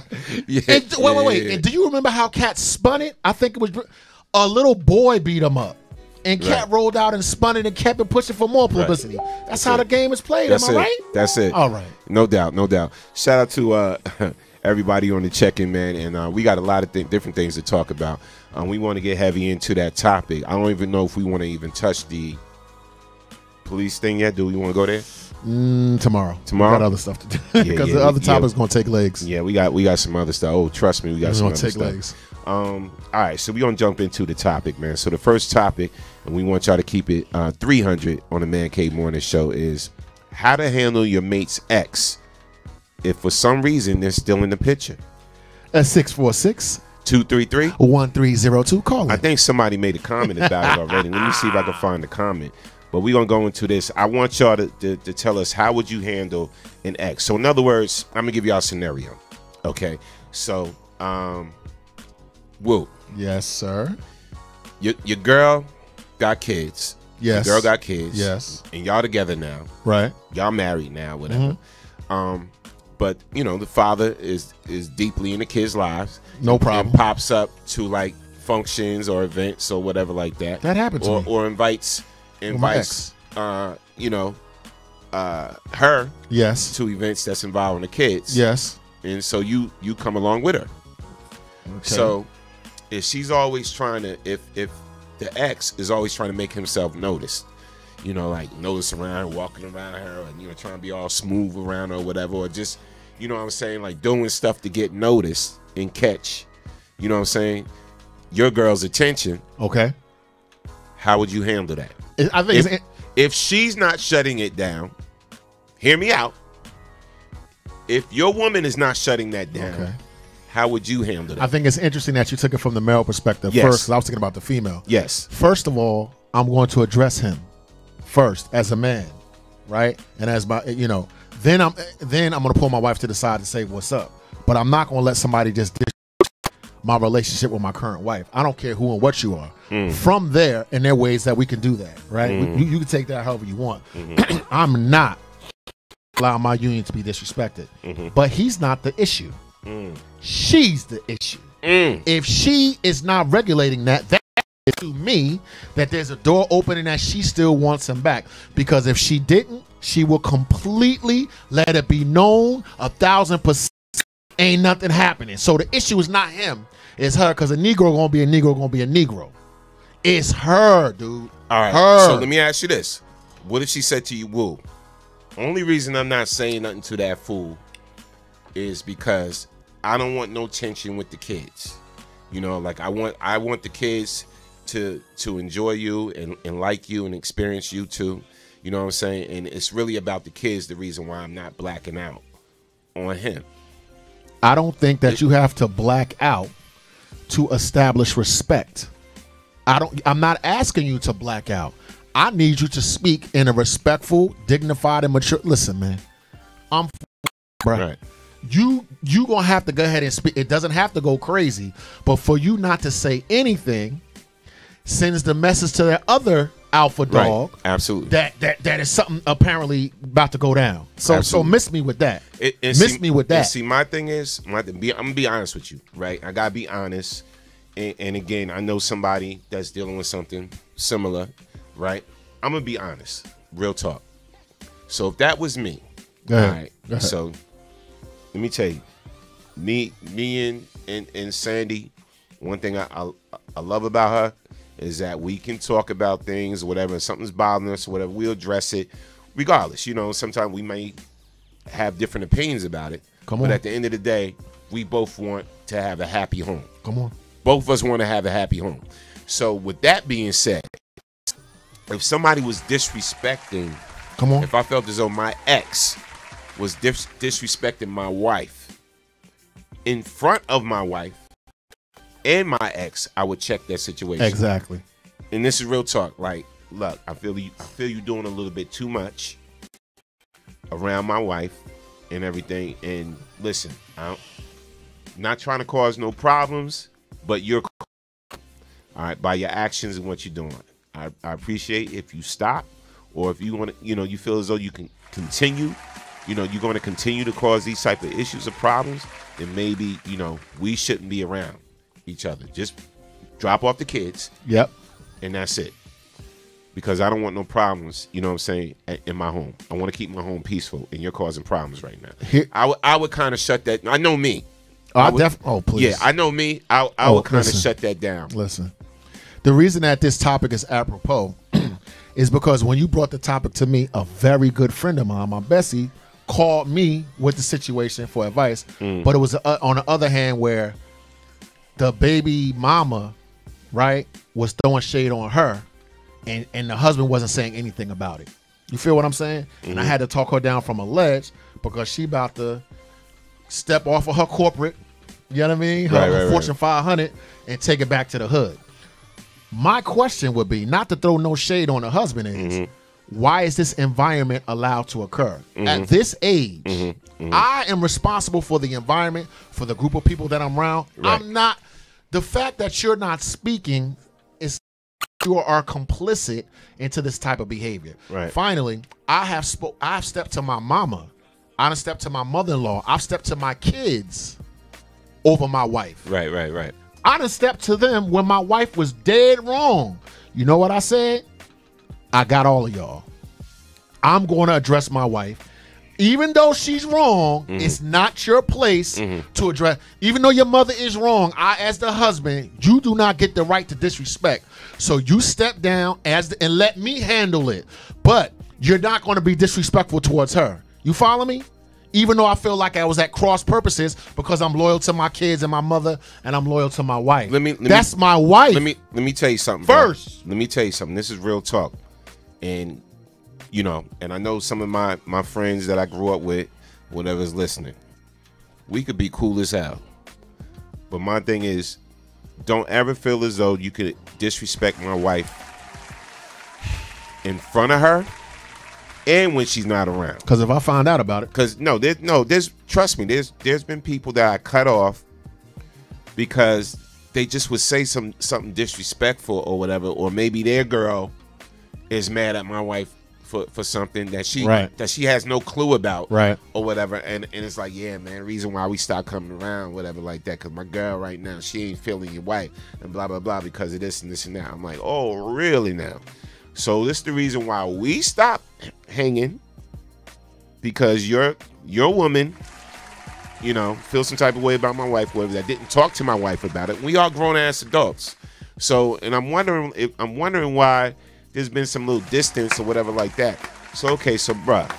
C: Yeah.
A: Wait. And do you remember how Cat spun it? I think it was a little boy beat him up. And Cat rolled out and spun it and kept it pushing for more publicity. Right. That's how the game is played. Am I right?
C: That's it.
A: All right.
C: No doubt. Shout out to everybody on the check-in, man. And we got a lot of different things to talk about. We want to get heavy into that topic. I don't even know if we want to even touch the police thing yet. Do we want to go there?
A: Tomorrow. We got other stuff to do. Because the other topic's going to take legs.
C: Yeah, we got some other stuff. Oh, trust me, we got some other stuff.
A: It's going to take legs.
C: All right, so we're going to jump into the topic, man. So the first topic, and we want y'all to keep it 300 on the Man Cave Morning Show, is how to handle your mate's ex if for some reason they're still in the picture.
A: At 646-233-1302. Call it.
C: I think somebody made a comment about it already. Let me see if I can find the comment. But we're going to go into this. I want y'all to tell us, how would you handle an ex? So in other words, I'm going to give y'all a scenario. Okay. So, Woo.
A: Yes, sir.
C: Your girl got kids.
A: Yes.
C: Your girl got kids.
A: Yes.
C: And y'all together now.
A: Right.
C: Y'all married now, whatever. But, the father is deeply in the kids' lives.
A: No problem.
C: And pops up to, like, functions or events or whatever like that.
A: That happens to me.
C: Or invites her
A: yes
C: to events that's involving the kids.
A: Yes.
C: And so you come along with her. Okay. So if she's always trying to, if the ex is always trying to make himself noticed, like notice around her, walking around her, and trying to be all smooth around her or whatever, or just, what I'm saying, like doing stuff to get noticed and catch, what I'm saying, your girl's attention.
A: Okay.
C: How would you handle that?
A: I think
C: if she's not shutting it down, hear me out. If your woman is not shutting that down, okay, how would you handle that?
A: I think it's interesting that you took it from the male perspective first, because I was thinking about the female.
C: Yes.
A: First of all, I'm going to address him first as a man, right? And as my, then I'm going to pull my wife to the side and say, "What's up?" But I'm not going to let somebody just disrupt my relationship with my current wife. I don't care who and what you are. From there, and there are ways that we can do that, right? You can take that however you want. I'm not allowing my union to be disrespected, but he's not the issue. She's the issue. If she is not regulating that is to me that there's a door opening that she still wants him back. Because if she didn't, she will completely let it be known 1,000% ain't nothing happening. So the issue is not him, it's her, because a Negro gonna be a Negro gonna be a Negro. It's her, dude.
C: All right.
A: Her.
C: So let me ask you this: what if she said to you, "Woo"? Only reason I'm not saying nothing to that fool is because I don't want no tension with the kids. You know, like I want the kids to enjoy you and like you and experience you too. You know what I'm saying? And it's really about the kids, the reason why I'm not blacking out on him.
A: I don't think that you have to black out to establish respect. I'm not asking you to black out. I need you to speak in a respectful, dignified, and mature. Listen, man, I'm bro.
C: Right.
A: You gonna have to go ahead and speak. It doesn't have to go crazy, but for you not to say anything sends the message to that other alpha dog.
C: Right. Absolutely.
A: That is something apparently about to go down. So miss me with that. Miss me with that.
C: See, my thing is, I'm gonna be honest with you, right? I gotta be honest. And again, I know somebody that's dealing with something similar, right? I'm gonna be honest, real talk. So if that was me,
A: go ahead.
C: all right.
A: Go ahead.
C: So let me tell you, me and Sandy, one thing I love about her is that we can talk about things, whatever. If something's bothering us, or whatever, we'll address it, regardless. You know, sometimes we may have different opinions about it, but at the end of the day, we both want to have a happy home.
A: Come on.
C: Both of us want to have a happy home. So with that being said, if somebody was disrespecting, if I felt as though my ex was disrespecting my wife in front of my wife and my ex, I would check that situation.
A: Exactly.
C: And this is real talk. Like, look, I feel you doing a little bit too much around my wife and everything. And listen, I'm not trying to cause no problems, but you're all right by your actions and what you're doing. I appreciate if you stop, or if you want to, you feel as though you can continue, you're going to continue to cause these type of issues or problems, then maybe, we shouldn't be around each other. Just drop off the kids.
A: Yep.
C: And that's it. Because I don't want no problems, you know what I'm saying, in my home. I want to keep my home peaceful, and you're causing problems right now. I would kind of shut that. I know me.
A: Please.
C: Yeah, I know me. I would kind of shut that down.
A: Listen, the reason that this topic is apropos is because when you brought the topic to me, a very good friend of mine, my Bessie, called me with the situation for advice. But it was on the other hand where the baby mama, right, was throwing shade on her, and the husband wasn't saying anything about it. You feel what I'm saying? And I had to talk her down from a ledge because she about to step off of her corporate, you know what I mean? Her Fortune 500 and take it back to the hood. My question would be, not to throw no shade on the husband, is why is this environment allowed to occur? At this age, I am responsible for the environment, for the group of people that I'm around. I'm not. The fact that you're not speaking is you are complicit into this type of behavior.
C: Right.
A: Finally, I've stepped to my mama. I've stepped to my mother-in-law. I've stepped to my kids over my wife.
C: Right.
A: I done stepped to them when my wife was dead wrong. You know what I said? I got all of y'all. I'm going to address my wife. Even though she's wrong, it's not your place to address. Even though your mother is wrong, I, as the husband, you do not get the right to disrespect. So you step down and let me handle it. But you're not going to be disrespectful towards her. You follow me? Even though I feel like I was at cross purposes because I'm loyal to my kids and my mother, and I'm loyal to my wife. That's my wife.
C: Let me tell you something.
A: First,
C: bro. Let me tell you something. This is real talk, and and I know some of my friends that I grew up with, whatever's listening, we could be cool as hell, but my thing is, don't ever feel as though you could disrespect my wife in front of her. And when she's not around,
A: because if I find out about it,
C: because there's trust me, there's been people that I cut off because they just would say something disrespectful or whatever, or maybe their girl is mad at my wife for something that she has no clue about, or whatever, and it's like, yeah, man, reason why we stopped coming around, whatever, like that, because my girl right now, she ain't feeling your wife, and blah blah blah because of this and this and that. I'm like, oh, really now? So this is the reason why we stopped hanging because your woman, you know, feels some type of way about my wife, whatever. That didn't talk to my wife about it. We are grown ass adults. So, and I'm wondering why there's been some little distance or whatever like that. So, okay, so bruh,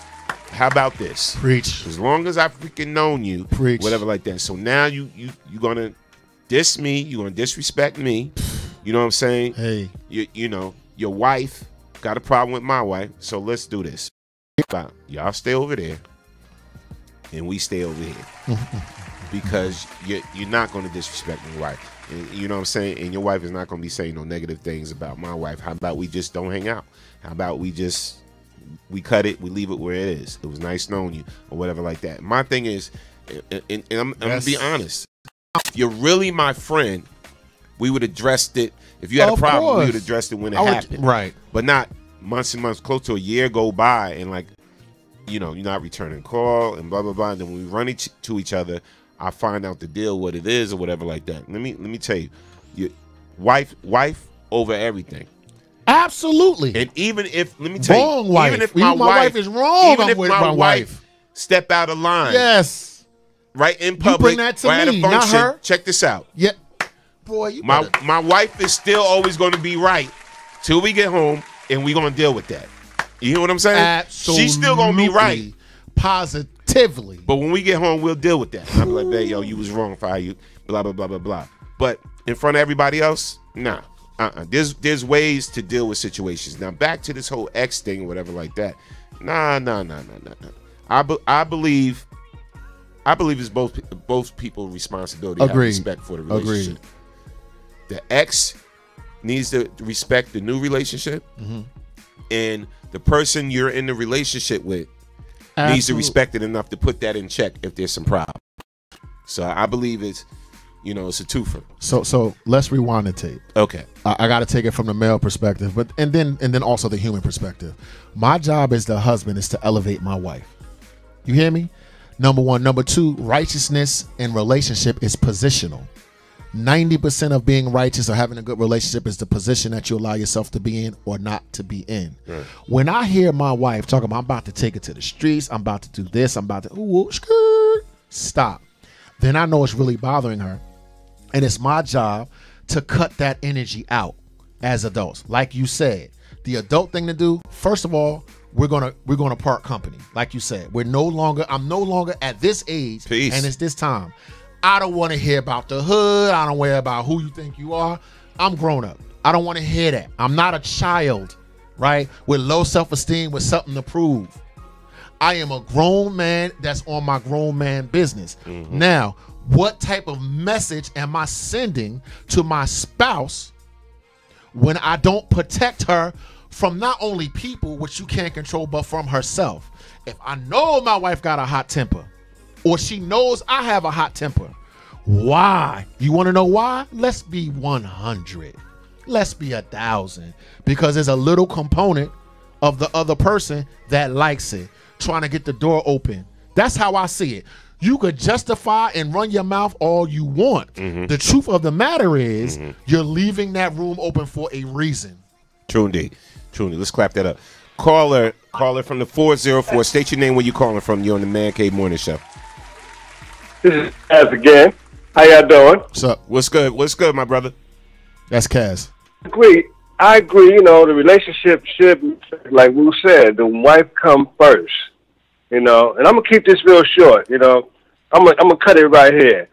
C: how about this?
A: Preach.
C: As long as I've freaking known you,
A: preach,
C: whatever like that. So now you gonna diss me, you gonna disrespect me. You know what I'm saying?
A: Hey,
C: you know your wife got a problem with my wife, so let's do this. Y'all stay over there, and we stay over here because you're not gonna disrespect my wife. And, you know what I'm saying? And your wife is not gonna be saying no negative things about my wife. How about we just don't hang out? How about we cut it, we leave it where it is. It was nice knowing you, or whatever like that. My thing is, and I'm gonna be honest, if you're really my friend, we would have addressed it. If you had a problem, we would have addressed it when it happened.
A: Right.
C: But not months and months, close to a year go by, and like, you know, you're not returning call and blah, blah, blah. And then when we run to each other, I find out the deal, what it is, or whatever like that. Let me tell you, your wife over everything.
A: Absolutely.
C: And even if, let me tell
A: wrong
C: you,
A: wife.
C: even if my wife
A: is wrong,
C: even if my wife step out of line,
A: yes,
C: right in public,
A: you bring that to
C: right
A: me,
C: at a function,
A: not her.
C: check this out.
A: Yeah, boy, you
C: my wife is still always going to be right till we get home, and we're going to deal with that. You hear what I'm saying?
A: Absolutely.
C: She's still going to be right,
A: positively.
C: But when we get home, we'll deal with that. And I'll be like, "Babe, yo, you was wrong for how you blah blah blah blah blah." But in front of everybody else, nah. There's ways to deal with situations. Now back to this whole ex thing, or whatever like that. Nah. I believe it's both people's responsibility to have respect for the relationship. The ex needs to respect the new relationship, and the person you're in the relationship with needs to respect it enough to put that in check if there's some problem. So I believe it's, you know, it's a twofer.
A: So let's rewind the tape.
C: Okay.
A: I got to take it from the male perspective, but and then also the human perspective. My job as the husband is to elevate my wife. You hear me? Number one. Number two, righteousness in relationship is positional. 90% of being righteous or having a good relationship is the position that you allow yourself to be in or not to be in. Right. When I hear my wife talking about, I'm about to take it to the streets, I'm about to do this, I'm about to stop. Then I know it's really bothering her. And it's my job to cut that energy out as adults. Like you said, the adult thing to do, first of all, we're gonna part company. Like you said, I'm no longer at this age.
C: Peace.
A: And it's this time. I don't want to hear about the hood. I don't care about who you think you are. I'm grown up. I don't want to hear that. I'm not a child, right? With low self-esteem, with something to prove. I am a grown man that's on my grown man business. Now, what type of message am I sending to my spouse when I don't protect her from not only people, which you can't control, but from herself? If I know my wife got a hot temper, or she knows I have a hot temper, why? You want to know why? Let's be 100. Let's be 1,000. Because there's a little component of the other person that likes it, trying to get the door open. That's how I see it. You could justify and run your mouth all you want. The truth of the matter is you're leaving that room open for a reason.
C: True indeed. Let's clap that up. Caller from the 404. State your name, where you calling from. You're on the Man Cave Morning Show.
D: This is Kaz again. How y'all doing?
A: What's up?
C: What's good, my brother?
A: That's Kaz.
D: I agree. You know, the relationship should, like Wu said, the wife come first. You know, and I'm gonna keep this real short. You know, I'm gonna cut it right here.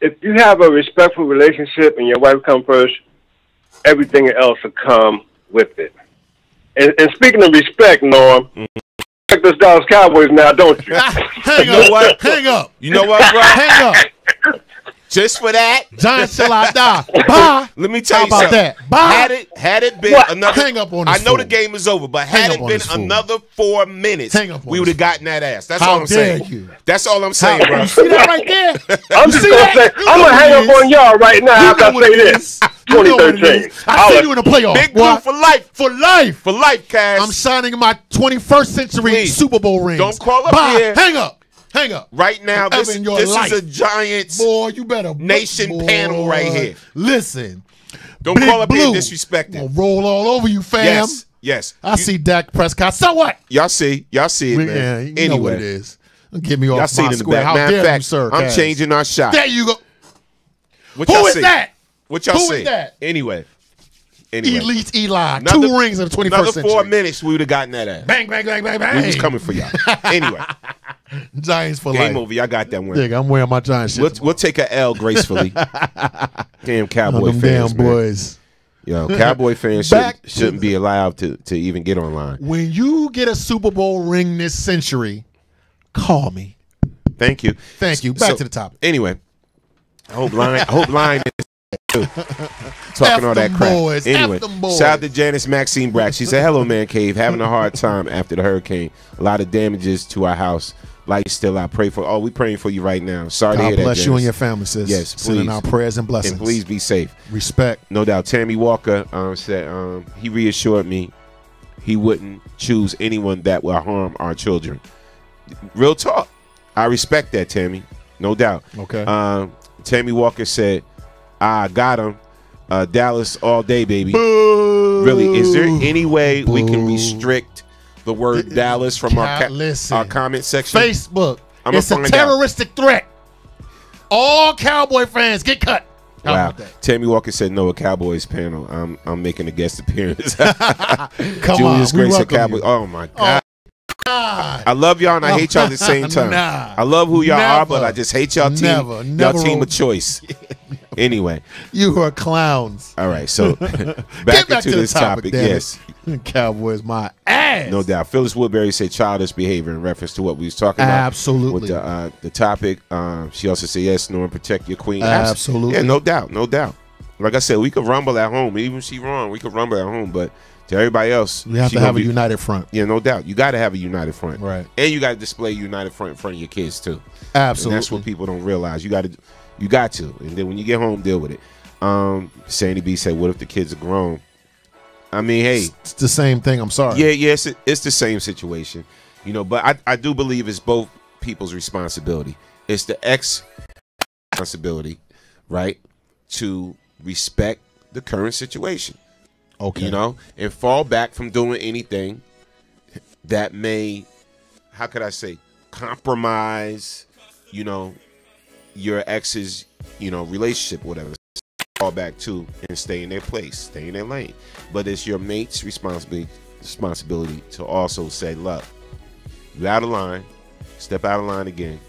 D: If you have a respectful relationship and your wife come first, everything else will come with it. And speaking of respect, Norm, respect those Dallas Cowboys now, don't you?
A: Hang up. Hang up.
C: You know what, bro?
A: Hang up.
C: Just for that,
A: Giants shall I die. Bye.
C: Let me tell you
A: about
C: something.
A: That? Bye.
C: Had it been another,
A: hang up on this
C: I know
A: fool.
C: the game is over, but had it been another 4 minutes, we would have gotten that ass. That's all I'm saying.
A: You?
C: That's all I'm saying, bro.
A: You see that right there?
D: I'm just gonna say, I'm gonna hang up on y'all right now after I say this. 2013.
A: I see you in the playoffs.
C: Big Blue for life.
A: For life.
C: For life, Cass.
A: I'm signing my 21st century Super Bowl rings.
C: Don't call up
A: Bye.
C: here.
A: Hang up. Hang up.
C: Right now, this is a Giants
A: you better
C: nation panel right here.
A: Listen.
C: Don't call up here disrespecting.
A: I'm gonna roll all over you, fam.
C: Yes. Yes.
A: I see Dak Prescott. So what?
C: Y'all see it, man.
A: Yeah, you
C: anyway,
A: know what it is. Don't get me off
C: y'all
A: my
C: see it in the
A: square.
C: back.
A: How
C: Matter
A: dare
C: of
A: you,
C: fact,
A: sir?
C: I'm
A: Cass?
C: changing our shot.
A: There you go.
C: What
A: Who
C: y'all
A: is
C: see?
A: that?
C: What y'all
A: Who
C: see?
A: is that?
C: Anyway.
A: Elite Eli.
C: Another-
A: 2 rings in the 21st
C: Another
A: century.
C: 4 minutes, we would have gotten that ass.
A: Bang, bang, bang, bang, bang.
C: We was coming for y'all. Anyway.
A: Giants for
C: Game
A: life.
C: over. Y'all got that one.
A: Yeah, I'm wearing my Giants shit.
C: We'll take a L gracefully. Damn Cowboy
A: them
C: fans,
A: damn
C: man.
A: boys.
C: Yo, Cowboy fans shouldn't be allowed to even get online.
A: When you get a Super Bowl ring this century, call me.
C: Thank you.
A: Thank you. Back to the topic.
C: Anyway, I hope line is talking all that
A: them
C: crap.
A: boys.
C: Anyway,
A: F them boys.
C: shout out to Janice Maxine Brack. She said, "Hello, man cave. Having a hard time after the hurricane. A lot of damages to our house. Lights still out. Pray for. Oh, we praying for you right now. Sorry to hear
A: God
C: that.
A: bless you
C: Janice.
A: and your family, sis.
C: Yes, please.
A: Sending our prayers and blessings.
C: And please be safe.
A: Respect.
C: No doubt. Tammy Walker said he reassured me he wouldn't choose anyone that will harm our children. Real talk. I respect that, Tammy. No doubt.
A: Okay.
C: Tammy Walker said, I got him. Dallas all day, baby. Boo. Really, is there any way we can restrict the word Dallas from our comment section?
A: Facebook.
C: I'm
A: It's a
C: gonna find
A: terroristic threat. All Cowboy fans get cut. How
C: Wow.
A: about that?
C: Tammy Walker said, no, a Cowboys panel. I'm making a guest appearance.
A: Come
C: Julius
A: on, we
C: Grace, a
A: welcome
C: Cowboy.
A: you.
C: Oh, my God.
A: God.
C: I love y'all and I hate y'all at the same time.
A: Nah.
C: I love who y'all are,
A: Never.
C: but I just hate y'all team.
A: Never.
C: Y'all team
A: roll-
C: of choice. Anyway.
A: You are clowns.
C: All right, so
A: Get
C: back
A: back
C: into
A: to
C: this
A: the topic. damn it.
C: Yes,
A: Cowboys, my ass.
C: no doubt. Phyllis Woodbury said childish behavior in reference to what we was talking about.
A: Absolutely.
C: With the topic. She also said, yes, Norm, protect your queen.
A: Absolutely.
C: Yeah, no doubt. No doubt. Like I said, we could rumble at home. Even if she wrong, we could rumble at home. But to everybody else,
A: We have
C: she
A: to
C: gonna
A: have a
C: be-
A: united front.
C: Yeah, no doubt. You got to have a united front.
A: Right.
C: And you got to display a united front in front of your kids, too.
A: Absolutely.
C: And that's what people don't realize. You got to. And then when you get home, deal with it. Sandy B said, what if the kids are grown? I mean, hey.
A: It's the same thing. I'm sorry.
C: Yeah, it's the same situation. You know, but I do believe it's both people's responsibility. It's the ex responsibility, right, to respect the current situation.
A: Okay.
C: You know, and fall back from doing anything that may, how could I say, compromise, you know, your ex's, you know, relationship, whatever. Fall back to and stay in their place, stay in their lane. But it's your mate's responsibility to also say, look, you out of line, step out of line again.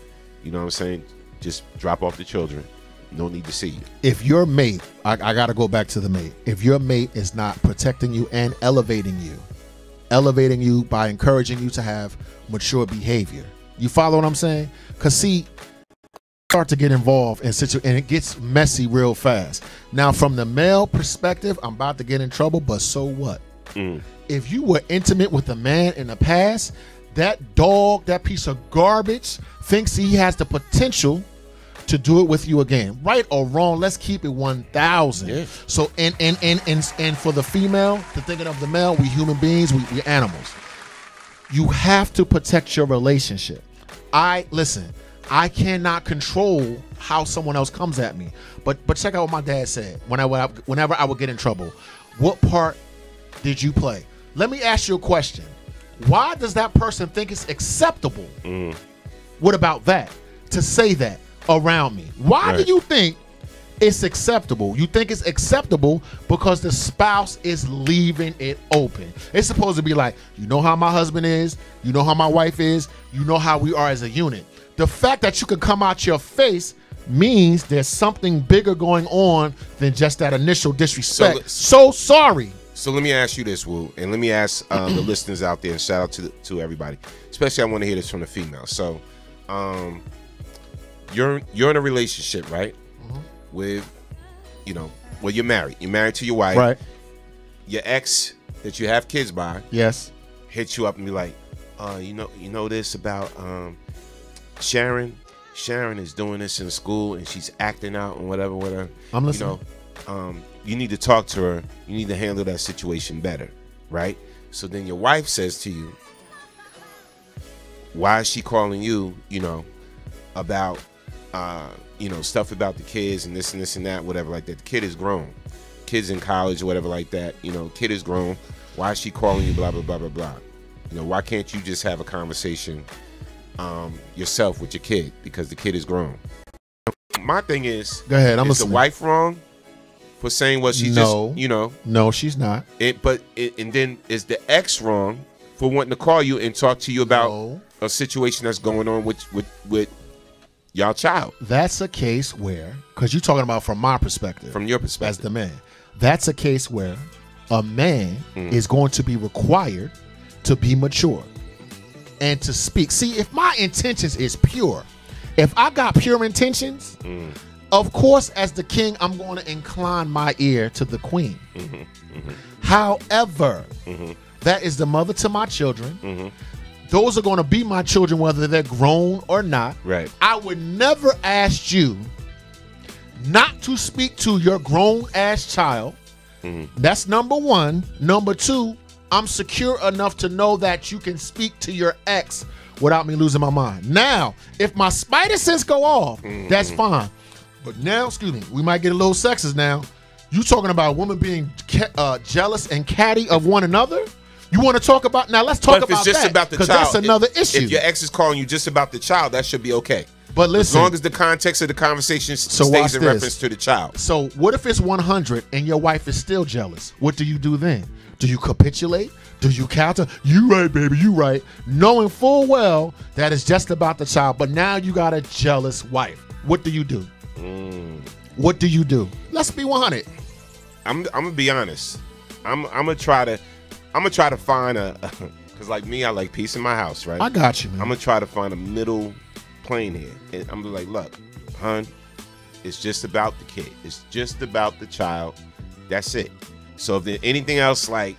C: You know what I'm saying? Just drop off the children. No need to see you.
A: If your mate, I got to go back to the mate. If your mate is not protecting you and elevating you by encouraging you to have mature behavior, you follow what I'm saying? Because see, start to get involved in and it gets messy real fast. Now, from the male perspective, I'm about to get in trouble, but so what? If you were intimate with a man in the past, that dog, that piece of garbage, thinks he has the potential to do it with you again. Right or wrong, let's keep it 1,000.
C: Yeah.
A: So and for the female, to thinking of the male, we human beings, we animals. You have to protect your relationship. Listen, I cannot control how someone else comes at me. But check out what my dad said whenever I would get in trouble. What part did you play? Let me ask you a question. Why does that person think it's acceptable? What about that? To say that around me. Why do you think it's acceptable? You think it's acceptable because the spouse is leaving it open. It's supposed to be like, you know how my husband is, you know how my wife is, you know how we are as a unit. The fact that you can come out your face means there's something bigger going on than just that initial disrespect. So sorry.
C: So let me ask you this, Woo, and let me ask the listeners out there, and shout out to everybody. Especially I want to hear this from the female. So you're in a relationship, right? With, you know, well, you're married. You're married to your wife.
A: Right.
C: Your ex that you have kids by.
A: Yes.
C: Hit you up and be like, you know this about Sharon. Sharon is doing this in school and she's acting out and whatever.
A: I'm listening.
C: You know, you need to talk to her. You need to handle that situation better, right? So then your wife says to you, why is she calling you, you know, about, you know, stuff about the kids and this and that, whatever like that. The kid is grown. Kid's in college or whatever like that. You know, kid is grown. Why is she calling you? Blah blah blah blah blah. You know, why can't you just have a conversation yourself with your kid, because the kid is grown? My thing is,
A: go ahead. I'm
C: is
A: listening.
C: the wife wrong for saying what she just, you know?
A: No, she's not.
C: And then is the ex wrong for wanting to call you and talk to you about a situation that's going on with y'all child?
A: That's a case where, because you're talking about from my perspective,
C: from your perspective
A: as the man, that's a case where a man is going to be required to be mature and to speak. See, if my intentions is pure, if I got pure intentions, of course, as the king, I'm going to incline my ear to the queen. However, that is the mother to my children. Those are going to be my children, whether they're grown or not.
C: Right.
A: I would never ask you not to speak to your grown-ass child. That's number one. Number two, I'm secure enough to know that you can speak to your ex without me losing my mind. Now, if my spider sense go off, that's fine. But now, excuse me, we might get a little sexist now. You talking about women being jealous and catty of one another? You want to talk about, now let's talk about that. But if it's just about the child,
C: that's
A: another issue.
C: If your ex is calling you just about the child, that should be okay.
A: But listen,
C: as long as the context of the conversation stays in reference to the child.
A: So what if it's 100 and your wife is still jealous? What do you do then? Do you capitulate? Do you counter? You right, baby, you right. Knowing full well that it's just about the child, but now you got a jealous wife. What do you do? What do you do? Let's be 100.
C: I'm gonna be honest. I'm gonna try to find because like me, I like peace in my house, right?
A: I got you, man.
C: I'm gonna try to find a middle plane here, and I'm gonna be like, look, hun, it's just about the kid. It's just about the child. That's it. So if there's anything else, like,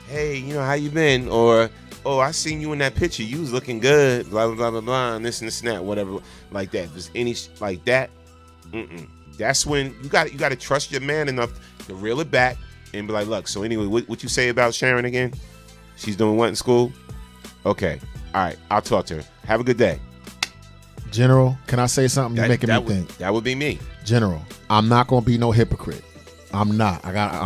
C: hey, you know, how you been? Or, oh, I seen you in that picture. You was looking good. Blah blah blah blah blah. And this and that, whatever, like that. If there's any like that, that's when you got to trust your man enough to reel it back and be like, look. So anyway, what you say about Sharon again? She's doing what in school? Okay, all right. I'll talk to her. Have a good day.
A: General, can I say something? You're making me think.
C: That would be me.
A: General, I'm not going to be no hypocrite. I'm not.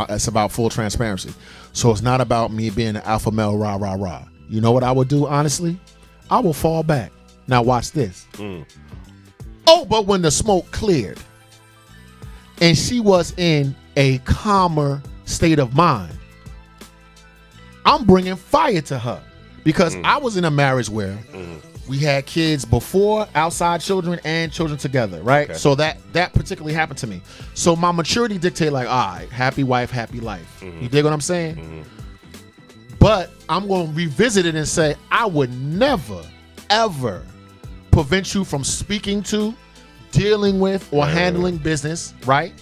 A: It's about full transparency. So it's not about me being an alpha male, rah, rah, rah. You know what I would do, honestly? I will fall back. Now watch this. Oh, but when the smoke cleared and she was in a calmer state of mind, I'm bringing fire to her. Because I was in a marriage where we had kids before, outside children, and children together, right? Okay. So that particularly happened to me. So my maturity dictated like, all right, happy wife, happy life. You dig what I'm saying? But I'm going to revisit it and say, I would never, ever prevent you from speaking to, dealing with, or handling business, right?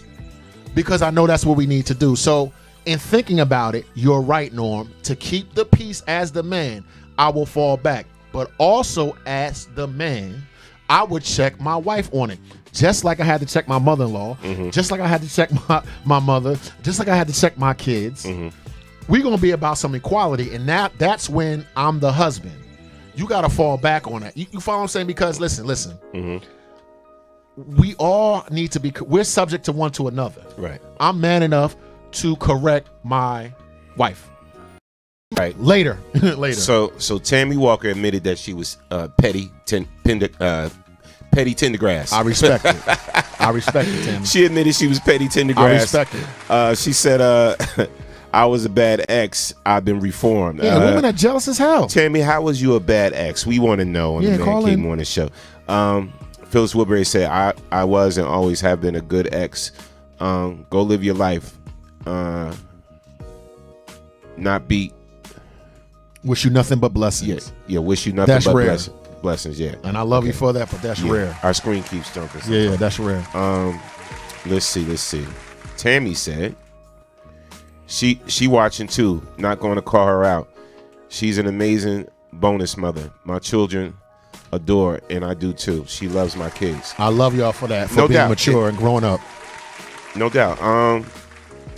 A: Because I know that's what we need to do. So in thinking about it, you're right, Norm. To keep the peace as the man, I will fall back. But also as the man, I would check my wife on it. Just like I had to check my mother-in-law, just like I had to check my mother, just like I had to check my kids. We're going to be about some equality, and that's when I'm the husband. You got to fall back on that. You follow what I'm saying? Because listen. We all need to be, we're subject to one to another.
C: Right.
A: I'm man enough to correct my wife.
C: Right.
A: Later.
C: So Tammy Walker admitted that she was petty Tendergrass.
A: I respect it. I respect it, Tammy.
C: She admitted she was petty Tendergrass.
A: I respect it.
C: She said, I was a bad ex. I've been reformed.
A: Yeah, women are jealous as hell.
C: Tammy, how was you a bad ex? We want to know on the Man Cave Morning Show. Phyllis Woodbury said, I was and always have been a good ex. Go live your life. Not beat.
A: Wish you nothing but blessings.
C: Yeah, wish you nothing but blessings. Yeah.
A: And I love you for that, but that's rare.
C: Our screen keeps jumping.
A: Yeah, that's rare.
C: Let's see. Tammy said she watching too. Not going to call her out. She's an amazing bonus mother. My children adore, and I do too. She loves my kids.
A: I love y'all for that, for being mature and growing up.
C: No doubt.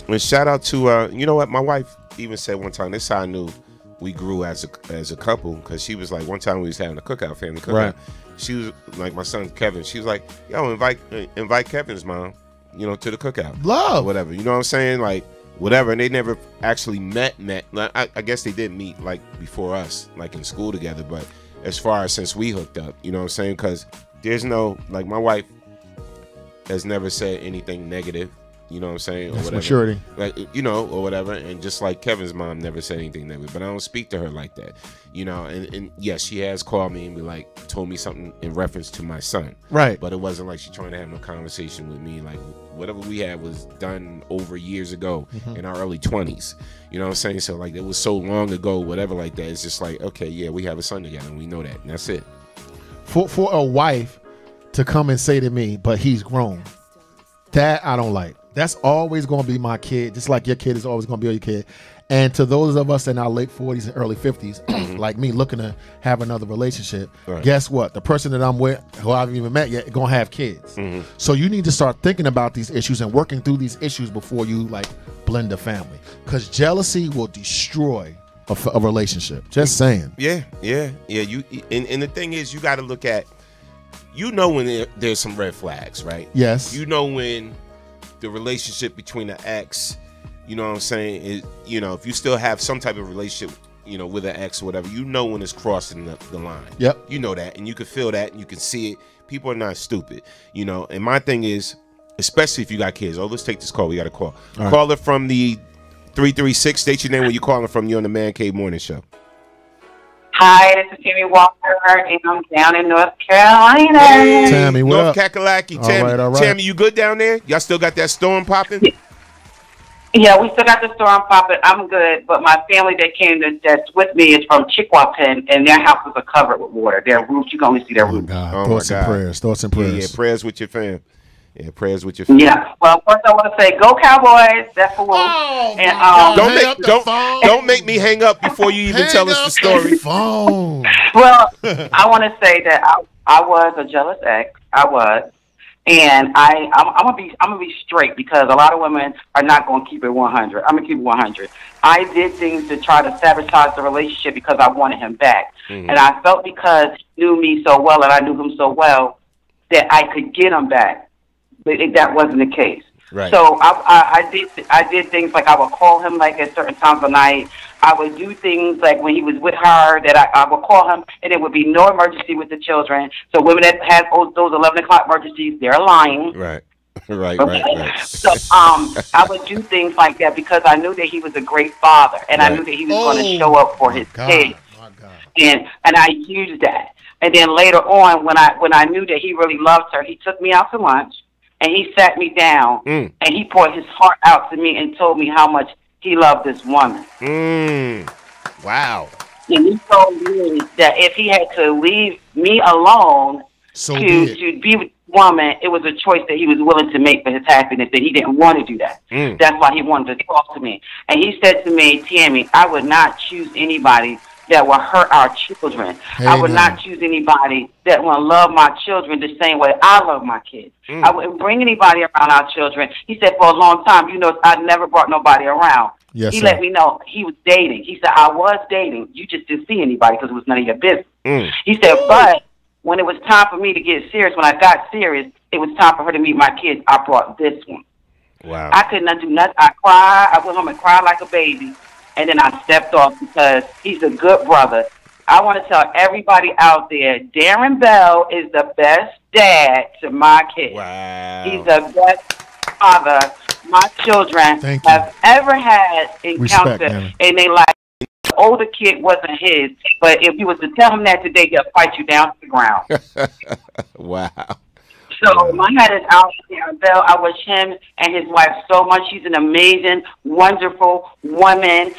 C: And shout out to you know what, my wife even said one time, this is how I knew we grew as a couple, because she was like, one time we was having a cookout, family cookout.
A: Right.
C: She was like, my son Kevin, she was like, yo, invite Kevin's mom, you know, to the cookout.
A: Love.
C: Or whatever. You know what I'm saying? Like, whatever, and they never actually met. I guess they did meet like before us, like in school together. But as far as since we hooked up, you know what I'm saying? Because there's no, like, my wife has never said anything negative. You know what I'm saying? Or
A: That's
C: whatever.
A: maturity.
C: Like, you know, or whatever. And just like Kevin's mom never said anything negative, but I don't speak to her like that. You know, and yes, she has called me and be like, told me something in reference to my son.
A: Right.
C: But it wasn't like she trying to have no conversation with me. Like, whatever we had was done over years ago in our early 20s. You know what I'm saying? So, like, it was so long ago, whatever like that. It's just like, okay, yeah, we have a son together and we know that. And that's it.
A: For a wife to come and say to me, but he's grown, that I don't like. That's always going to be my kid, just like your kid is always going to be your kid. And to those of us in our late 40s and early 50s, like me, looking to have another relationship, guess what? The person that I'm with, who I haven't even met yet, going to have kids. So you need to start thinking about these issues and working through these issues before you, like, blend a family. Because jealousy will destroy a relationship. Just saying.
C: Yeah. You and the thing is, you got to look at, you know, when there's some red flags, right?
A: Yes.
C: You know when the relationship between the ex, you know what I'm saying, is, you know, if you still have some type of relationship, you know, with an ex or whatever, you know when it's crossing the line.
A: Yep.
C: You know that, and you can feel that, and you can see it. People are not stupid, you know. And my thing is, especially if you got kids. Oh, let's take this call. We got a call.
A: All right.
C: Caller from the 336. State your name when you're calling from. You're on the Man Cave Morning Show.
E: Hi, this is Tammy Walker, and I'm down in North Carolina.
C: Hey,
A: Tammy, what
C: North
A: up?
C: Kakalaki.
A: All
C: Tammy,
A: right.
C: Tammy, you good down there? Y'all still got that storm popping?
E: Yeah, we still got the storm popping. I'm good, but my family that's with me is from Chickawapan, and their houses are covered with water. Their roofs, you can only see their roofs.
C: Oh,
A: Thoughts
C: my
A: and
C: God.
A: prayers. Thoughts and prayers.
C: Yeah, prayers with your fam. Yeah, prayers with your fam.
E: Yeah. Well, first I want to say, go Cowboys. That's for Wolf. And
C: Don't make me hang up before you even tell us the story.
A: Phone.
E: Well, I want to say that I was a jealous ex. I was, and I'm gonna be straight, because a lot of women are not gonna keep it 100. I'm gonna keep it 100. I did things to try to sabotage the relationship because I wanted him back, and I felt because he knew me so well and I knew him so well that I could get him back. But that wasn't the case.
C: Right.
E: So I did things like I would call him like at certain times of night. I would do things like when he was with her that I would call him, and there would be no emergency with the children. So women that have those 11 o'clock emergencies, they're lying.
C: Right. Right.
E: So I would do things like that because I knew that he was a great father, and I knew that he was going to show up for his kids. And I used that. And then later on, when I knew that he really loved her, he took me out to lunch. And he sat me down, and he poured his heart out to me and told me how much he loved this woman.
C: Wow.
E: And he told me that if he had to leave me alone to be with this woman, it was a choice that he was willing to make for his happiness, that he didn't want to do that. That's why he wanted to talk to me. And he said to me, Tammy, I would not choose anybody that will hurt our children. I would not choose anybody that will love my children the same way I love my kids. I wouldn't bring anybody around our children. He said for a long time, you know, I never brought nobody around.
A: Yes,
E: he
A: sir.
E: let me know he was dating. He said, I was dating. You just didn't see anybody because it was none of your business. He said, but when it was time for me to get serious, when I got serious, it was time for her to meet my kids. I brought this one.
C: Wow.
E: I could not do nothing. I cried. I went home and cried like a baby. And then I stepped off because he's a good brother. I want to tell everybody out there, Darren Bell is the best dad to my kids.
C: Wow.
E: He's the best father my children have ever had encountered in their life. The older kid wasn't his, but if you was to tell him that today, he'll fight you down to the ground.
C: Wow.
E: So my hat is out to Darren Bell. I wish him and his wife so much. She's an amazing, wonderful woman.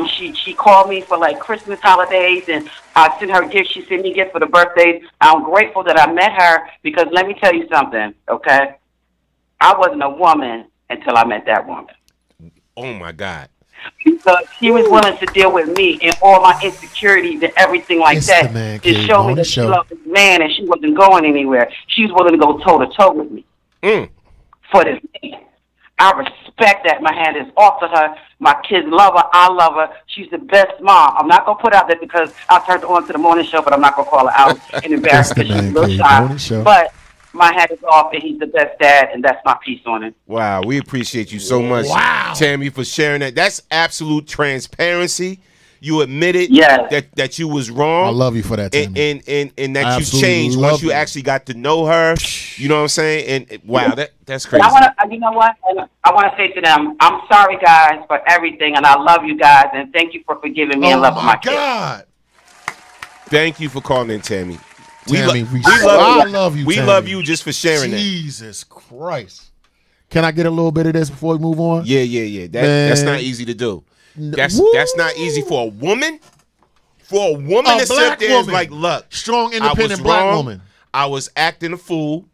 E: She called me for like Christmas holidays, and I sent her gifts. She sent me gifts for the birthdays. I'm grateful that I met her because let me tell you something, okay? I wasn't a woman until I met that woman.
C: Oh my God.
E: Because she was willing to deal with me and all my insecurities and everything like that to show me that she loved this man and she wasn't going anywhere. She was willing to go toe-to-toe with me for this man. I respect that. My hand is off to her. My kids love her. I love her. She's the best mom. I'm not going to put out there because I turned her on to the morning show, but I'm not going to call her out and embarrass her because she's a little shy. But my hat is off, and he's the best dad, and that's my piece on it.
C: Wow, we appreciate you so much, Tammy, for sharing that. That's absolute transparency. You admitted that you was wrong.
A: I love you for that, Tammy.
C: And that you changed once you actually got to know her. You know what I'm saying? And wow, that's crazy.
E: You know what? I want to say to them, I'm sorry, guys, for everything, and I love you guys, and thank you for forgiving me and loving my kids.
A: God.
C: Thank you for calling in, Tammy.
A: Tammy,
C: I
A: love you.
C: We
A: Tammy.
C: love you just for sharing that.
A: Jesus Christ. Can I get a little bit of this before we move on?
C: Yeah. That's not easy to do. That's not easy for a woman. For a woman to sit there is like, look,
A: strong, independent black woman.
C: I was acting a fool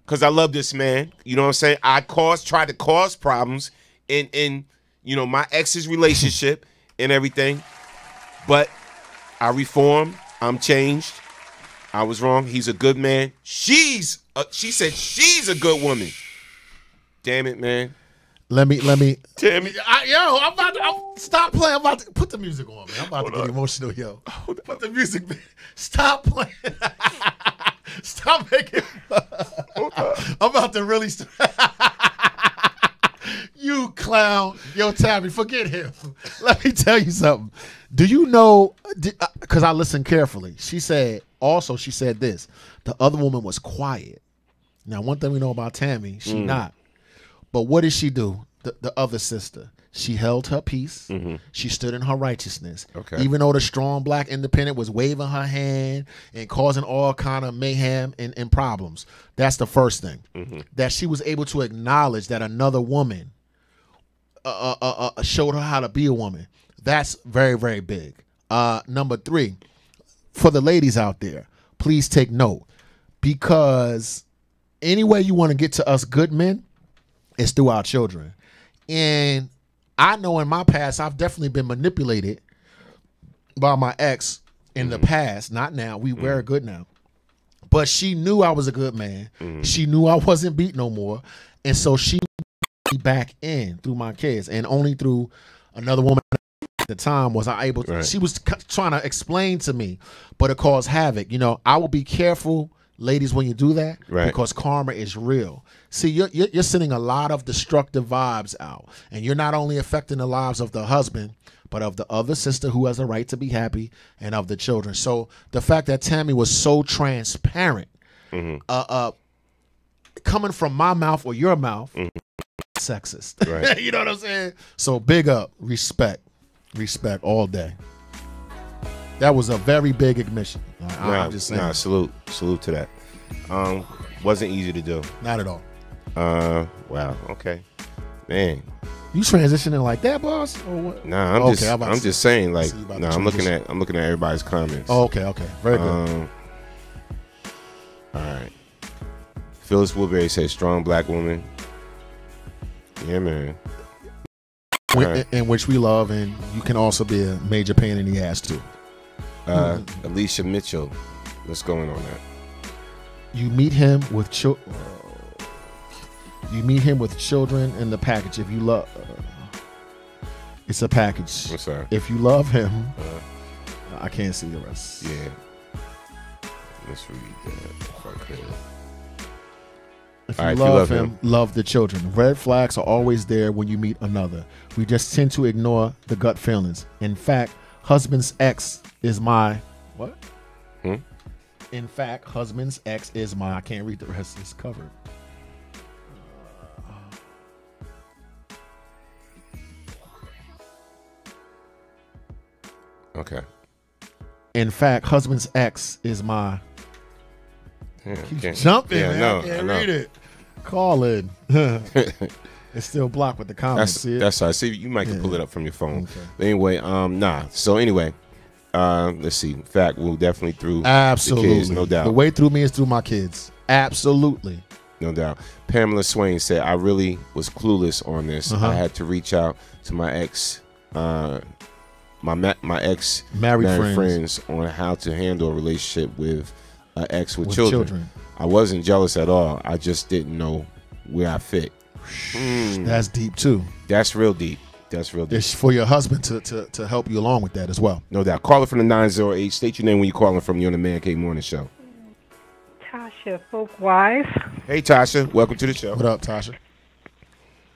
C: because I love this man. You know what I'm saying? I tried to cause problems in my ex's relationship and everything. But I reformed. I'm changed. I was wrong. He's a good man. She said she's a good woman. Damn it, man.
A: Let me.
C: Tammy.
A: I'm about to stop playing. I'm about to put the music on, man. I'm about to get emotional, yo. Put the music, man. Stop playing. Stop making. I'm about to really. You clown. Yo, Tammy, forget him. Let me tell you something. Do you know, because I listened carefully, she said this, the other woman was quiet. Now, one thing we know about Tammy, she not. But what did she do? The other sister. She held her peace. Mm-hmm. She stood in her righteousness. Okay. Even though the strong black independent was waving her hand and causing all kind of mayhem and problems. That's the first thing. Mm-hmm. That she was able to acknowledge that another woman showed her how to be a woman. That's very, very big. Number 3, for the ladies out there, please take note. Because any way you want to get to us good men is through our children. And I know in my past, I've definitely been manipulated by my ex in the past. Not now. We very good now. But she knew I was a good man. She knew I wasn't beat no more. And so she put me back in through my kids. And only through another woman at the time was I able to. Right. She was trying to explain to me, but it caused havoc. I will be careful, ladies, when you do that, because karma is real. See, you're sending a lot of destructive vibes out, and you're not only affecting the lives of the husband, but of the other sister who has a right to be happy, and of the children. So the fact that Tammy was so transparent, coming from my mouth or your mouth, sexist. Right. You know what I'm saying? So big up, respect all day. That was a very big admission. I'm just saying.
C: Salute to that. Wasn't easy to do.
A: Not at all.
C: Wow. Okay, man.
A: You transitioning like that, boss? Or what?
C: Nah, I'm just saying. Like, I'm looking at everybody's comments.
A: Oh, okay, very good.
C: All right. Phyllis Woodbury says, "Strong black woman." Yeah, man.
A: In which we love, and you can also be a major pain in the ass too.
C: Alicia Mitchell, what's going on there?
A: You meet him with children in the package. If you love, it's a package.
C: I'm sorry.
A: If you love him, I can't see the rest.
C: Yeah. Let's read that if I could.
A: If you love him, love the children. Red flags are always there when you meet another. We just tend to ignore the gut feelings. In fact, husband's ex is my what? In fact, husband's ex is my. I can't read the rest. It's covered.
C: Okay.
A: In fact, husband's ex is my.
C: Yeah,
A: jumping, man. I can't read it. Call it. It's still blocked with the comments.
C: That's how I see. You might can pull it up from your phone. Okay. But anyway, So anyway, let's see. In fact, we'll definitely through
A: absolutely
C: the kids, no doubt.
A: The way through me is through my kids. Absolutely.
C: No doubt. Pamela Swain said, "I really was clueless on this. I had to reach out to my ex, my ex married friends on how to handle a relationship with an ex with children. I wasn't jealous at all. I just didn't know where I fit."
A: That's deep too.
C: That's real deep.
A: It's for your husband to help you along with that as well.
C: No doubt. Caller from the 908. State your name when you're calling from. You're on the Man Cave Morning Show.
F: Tasha, Folk Wise.
C: Hey, Tasha. Welcome to the show.
A: What up, Tasha?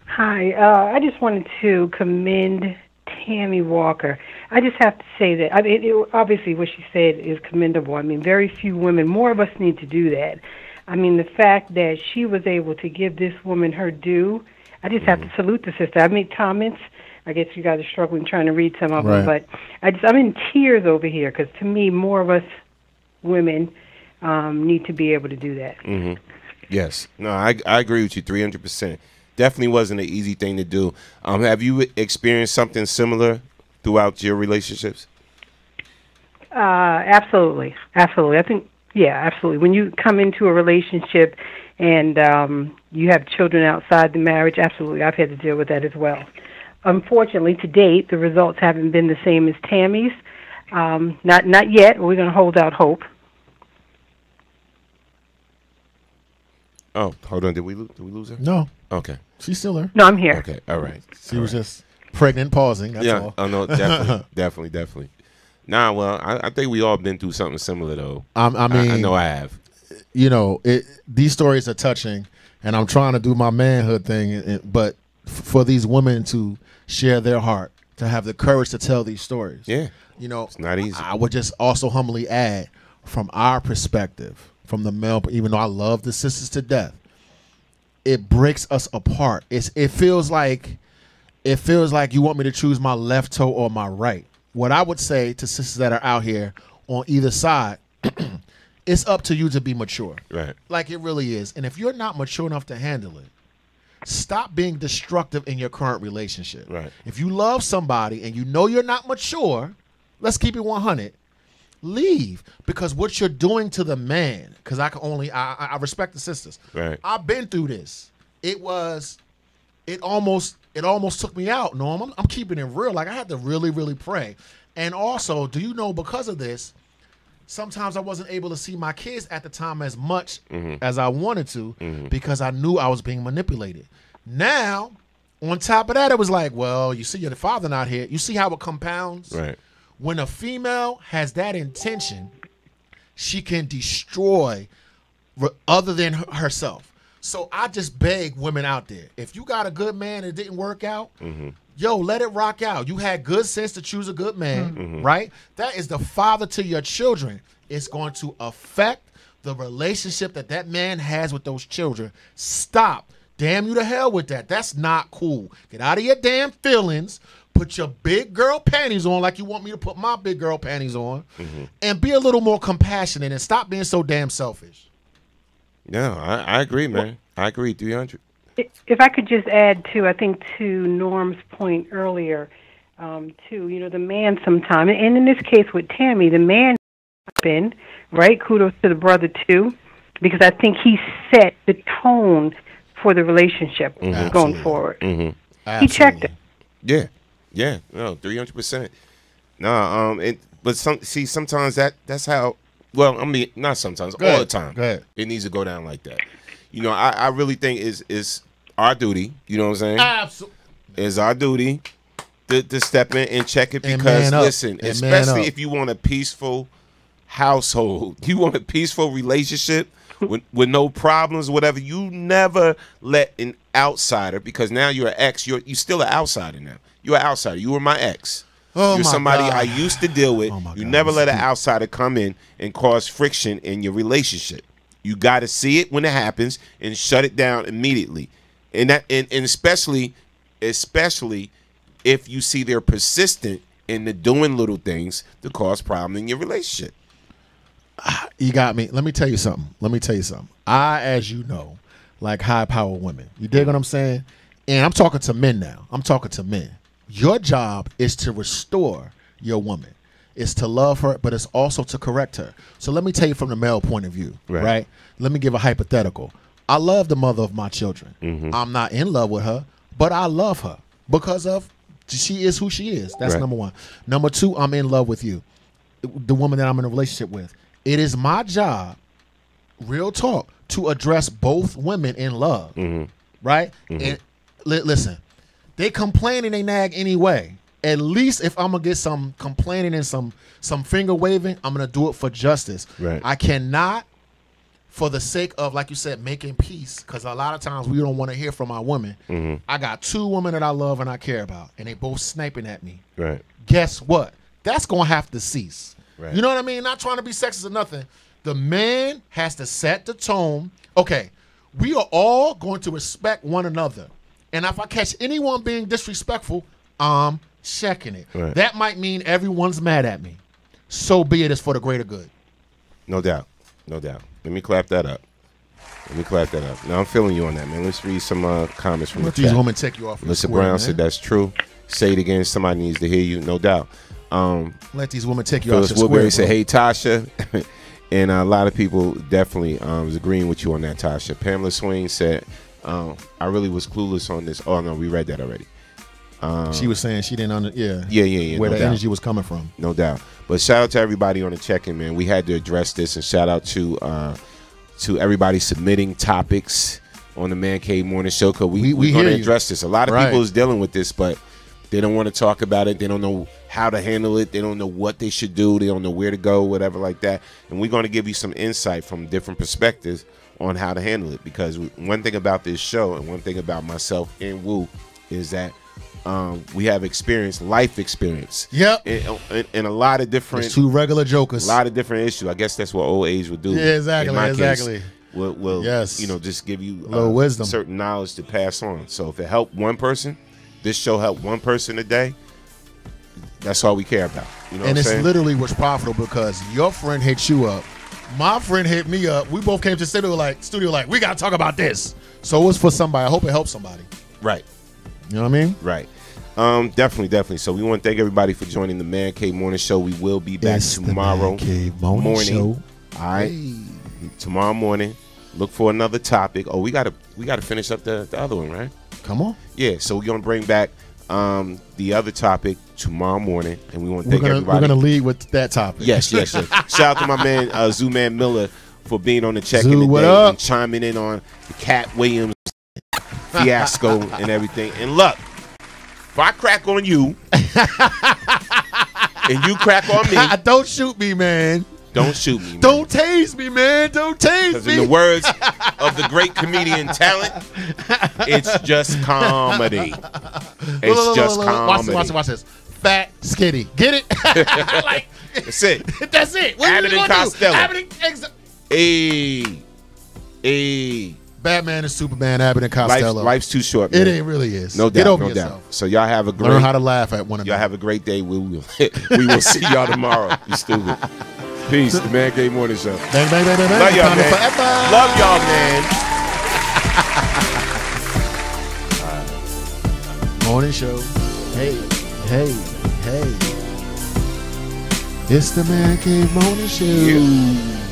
F: Hi. I just wanted to commend Tammy Walker. I just have to say that, I mean, obviously what she said is commendable. I mean, very few women, more of us need to do that. I mean, the fact that she was able to give this woman her due, I just have to salute the sister. I made comments. I guess you guys are struggling trying to read some of them, but I'm in tears over here because to me, more of us women need to be able to do that.
C: Mm-hmm. Yes. No, I agree with you 300%. Definitely wasn't an easy thing to do. Have you experienced something similar throughout your relationships?
F: Absolutely. Absolutely. I think, yeah, absolutely. When you come into a relationship and you have children outside the marriage, absolutely. I've had to deal with that as well. Unfortunately, to date, the results haven't been the same as Tammy's. Not yet. We're going to hold out hope.
C: Oh, hold on. Did we lose her?
A: No.
C: Okay.
A: She's still there.
F: No, I'm here.
C: Okay. All right.
A: She was just pregnant, pausing. That's all.
C: Oh, no, definitely. Nah, well, I think we all been through something similar, though.
A: I mean,
C: I know I have.
A: You know, these stories are touching, and I'm trying to do my manhood thing, but for these women to share their heart, to have the courage to tell these stories.
C: Yeah.
A: You know,
C: it's not easy.
A: I would just also humbly add, from our perspective, from the male, even though I love the sisters to death, it breaks us apart. It feels like you want me to choose my left toe or my right. What I would say to sisters that are out here on either side, it's up to you to be mature.
C: Right.
A: Like it really is. And if you're not mature enough to handle it, stop being destructive in your current relationship.
C: Right.
A: If you love somebody and you know you're not mature, let's keep it 100. Leave, because what you're doing to the man, because I respect the sisters.
C: Right.
A: I've been through this. It almost took me out, Norm. I'm keeping it real. Like I had to really, really pray. And also, do you know, because of this, sometimes I wasn't able to see my kids at the time as much as I wanted to because I knew I was being manipulated. Now, on top of that, it was like, well, you see your father not here. You see how it compounds?
C: Right.
A: When a female has that intention, she can destroy other than herself. So I just beg women out there, if you got a good man and it didn't work out, yo, let it rock out. You had good sense to choose a good man, right? That is the father to your children. It's going to affect the relationship that man has with those children. Stop. Damn you to hell with that. That's not cool. Get out of your damn feelings. Put your big girl panties on like you want me to put my big girl panties on, and be a little more compassionate and stop being so damn selfish.
C: No, I agree, man. I agree, 300.
F: If I could just add to Norm's point earlier, the man sometime, and in this case with Tammy, the man been right. Kudos to the brother too, because I think he set the tone for the relationship going forward. He checked it.
C: Yeah, no, 300%. No, but sometimes that's how. Well, I mean, not sometimes, all the time.
A: Go ahead.
C: It needs to go down like that. You know, I really think is our duty. You know what I'm saying?
A: Absolutely.
C: It's our duty to step in and check it, because listen, especially if you want a peaceful household, you want a peaceful relationship with no problems, whatever. You never let an outsider, because now you're an ex. You still an outsider now. You're an outsider. You were my ex. You're somebody I used to deal with. You never let an outsider come in and cause friction in your relationship. You got to see it when it happens and shut it down immediately. And especially if you see they're persistent in the doing little things to cause problem in your relationship.
A: You got me. Let me tell you something. I, as you know, like high power women. You dig what I'm saying? And I'm talking to men now. Your job is to restore your woman. It's to love her, but it's also to correct her. So let me tell you from the male point of view, right? Let me give a hypothetical. I love the mother of my children. I'm not in love with her, but I love her because of she is who she is. That's number one. Number two, I'm in love with you, the woman that I'm in a relationship with. It is my job, real talk, to address both women in love, right? And listen, they complain and they nag anyway. At least if I'm going to get some complaining and some finger waving, I'm going to do it for justice.
C: Right.
A: I cannot for the sake of, like you said, making peace, because a lot of times we don't want to hear from our women.
C: Mm-hmm.
A: I got 2 women that I love and I care about, and they both sniping at me.
C: Right.
A: Guess what? That's going to have to cease.
C: Right.
A: You know what I mean? Not trying to be sexist or nothing. The man has to set the tone. Okay, we are all going to respect one another. And if I catch anyone being disrespectful, I'm checking it.
C: Right.
A: That might mean everyone's mad at me. So be it. It's for the greater good.
C: No doubt. No doubt. Let me clap that up. Now I'm feeling you on that, man. Let's read some comments from
A: Let
C: the
A: these
C: chat.
A: women take you off.
C: Mr. Brown said that's true. Say it again. Somebody needs to hear you. No doubt.
A: Let these women take you
C: Phyllis
A: off.
C: Woodbury said, "Hey Tasha," and a lot of people definitely was agreeing with you on that. Tasha. Pamela Swain said, "I really was clueless on this." Oh no, we read that already.
A: She was saying she didn't
C: Yeah.
A: where
C: no
A: the
C: doubt.
A: energy was coming from.
C: No doubt. But shout out to everybody on the check-in, man. We had to address this, and shout out to everybody submitting topics on the Man Cave Morning Show, because we're going to address this. A lot of people is dealing with this, but they don't want to talk about it. They don't know how to handle it. They don't know what they should do. They don't know where to go, whatever like that. And we're going to give you some insight from different perspectives on how to handle it, because one thing about this show and one thing about myself and Woo is that we have life experience.
A: Yep.
C: In a lot of different.
A: There's 2 regular jokers.
C: A lot of different issues. I guess that's what old age would do.
A: Yeah, exactly.
C: In my
A: exactly.
C: Case, will
A: yes.
C: just give you
A: a little wisdom,
C: certain knowledge to pass on. So if it helped one person, this show helped one person a day, that's all we care about. You know
A: and
C: what I'm
A: it's
C: saying?
A: literally what's profitable, because your friend hit you up, my friend hit me up. We both came to the studio like we gotta talk about this. So it's for somebody. I hope it helps somebody.
C: Right.
A: You know what I mean?
C: Right. Definitely. So we want to thank everybody for joining the Man Cave Morning Show. We will be back tomorrow
A: the Man Cave morning show.
C: All right. Hey. Tomorrow morning. Look for another topic. Oh, we gotta finish up the other one, right?
A: Come on.
C: Yeah. So we're gonna bring back the other topic tomorrow morning, and we want to thank everybody.
A: We're gonna lead with that topic.
C: Yes. Shout out to my man Zoo Man Miller for being on the check-in
A: Zoo,
C: today and chiming in on the Cat Williams fiasco and everything. And look, if I crack on you and you crack on me,
A: don't shoot me, man.
C: Don't shoot me, man.
A: Don't tase me, man. Don't tase me.
C: Because in the words of the great comedian Talent, it's just comedy. It's just comedy.
A: Watch this. Fat, skinny. Get it?
C: That's it.
A: That's it. What
C: Abbott and Costello.
A: Hey. Batman and Superman, Abbott and Costello.
C: Life's too short, man.
A: It ain't really is.
C: No doubt.
A: Get over
C: no
A: yourself.
C: doubt. So y'all have a great.
A: Learn how to laugh at one another.
C: Y'all have a great day. We will see y'all tomorrow. You stupid. Peace. The Man Cave Morning Show.
A: Bang, bang, bang, bang, bang.
C: Love y'all, man.
A: Forever.
C: Love y'all, man.
A: Morning show. Hey. It's the Man Cave Morning Show.
C: Yeah.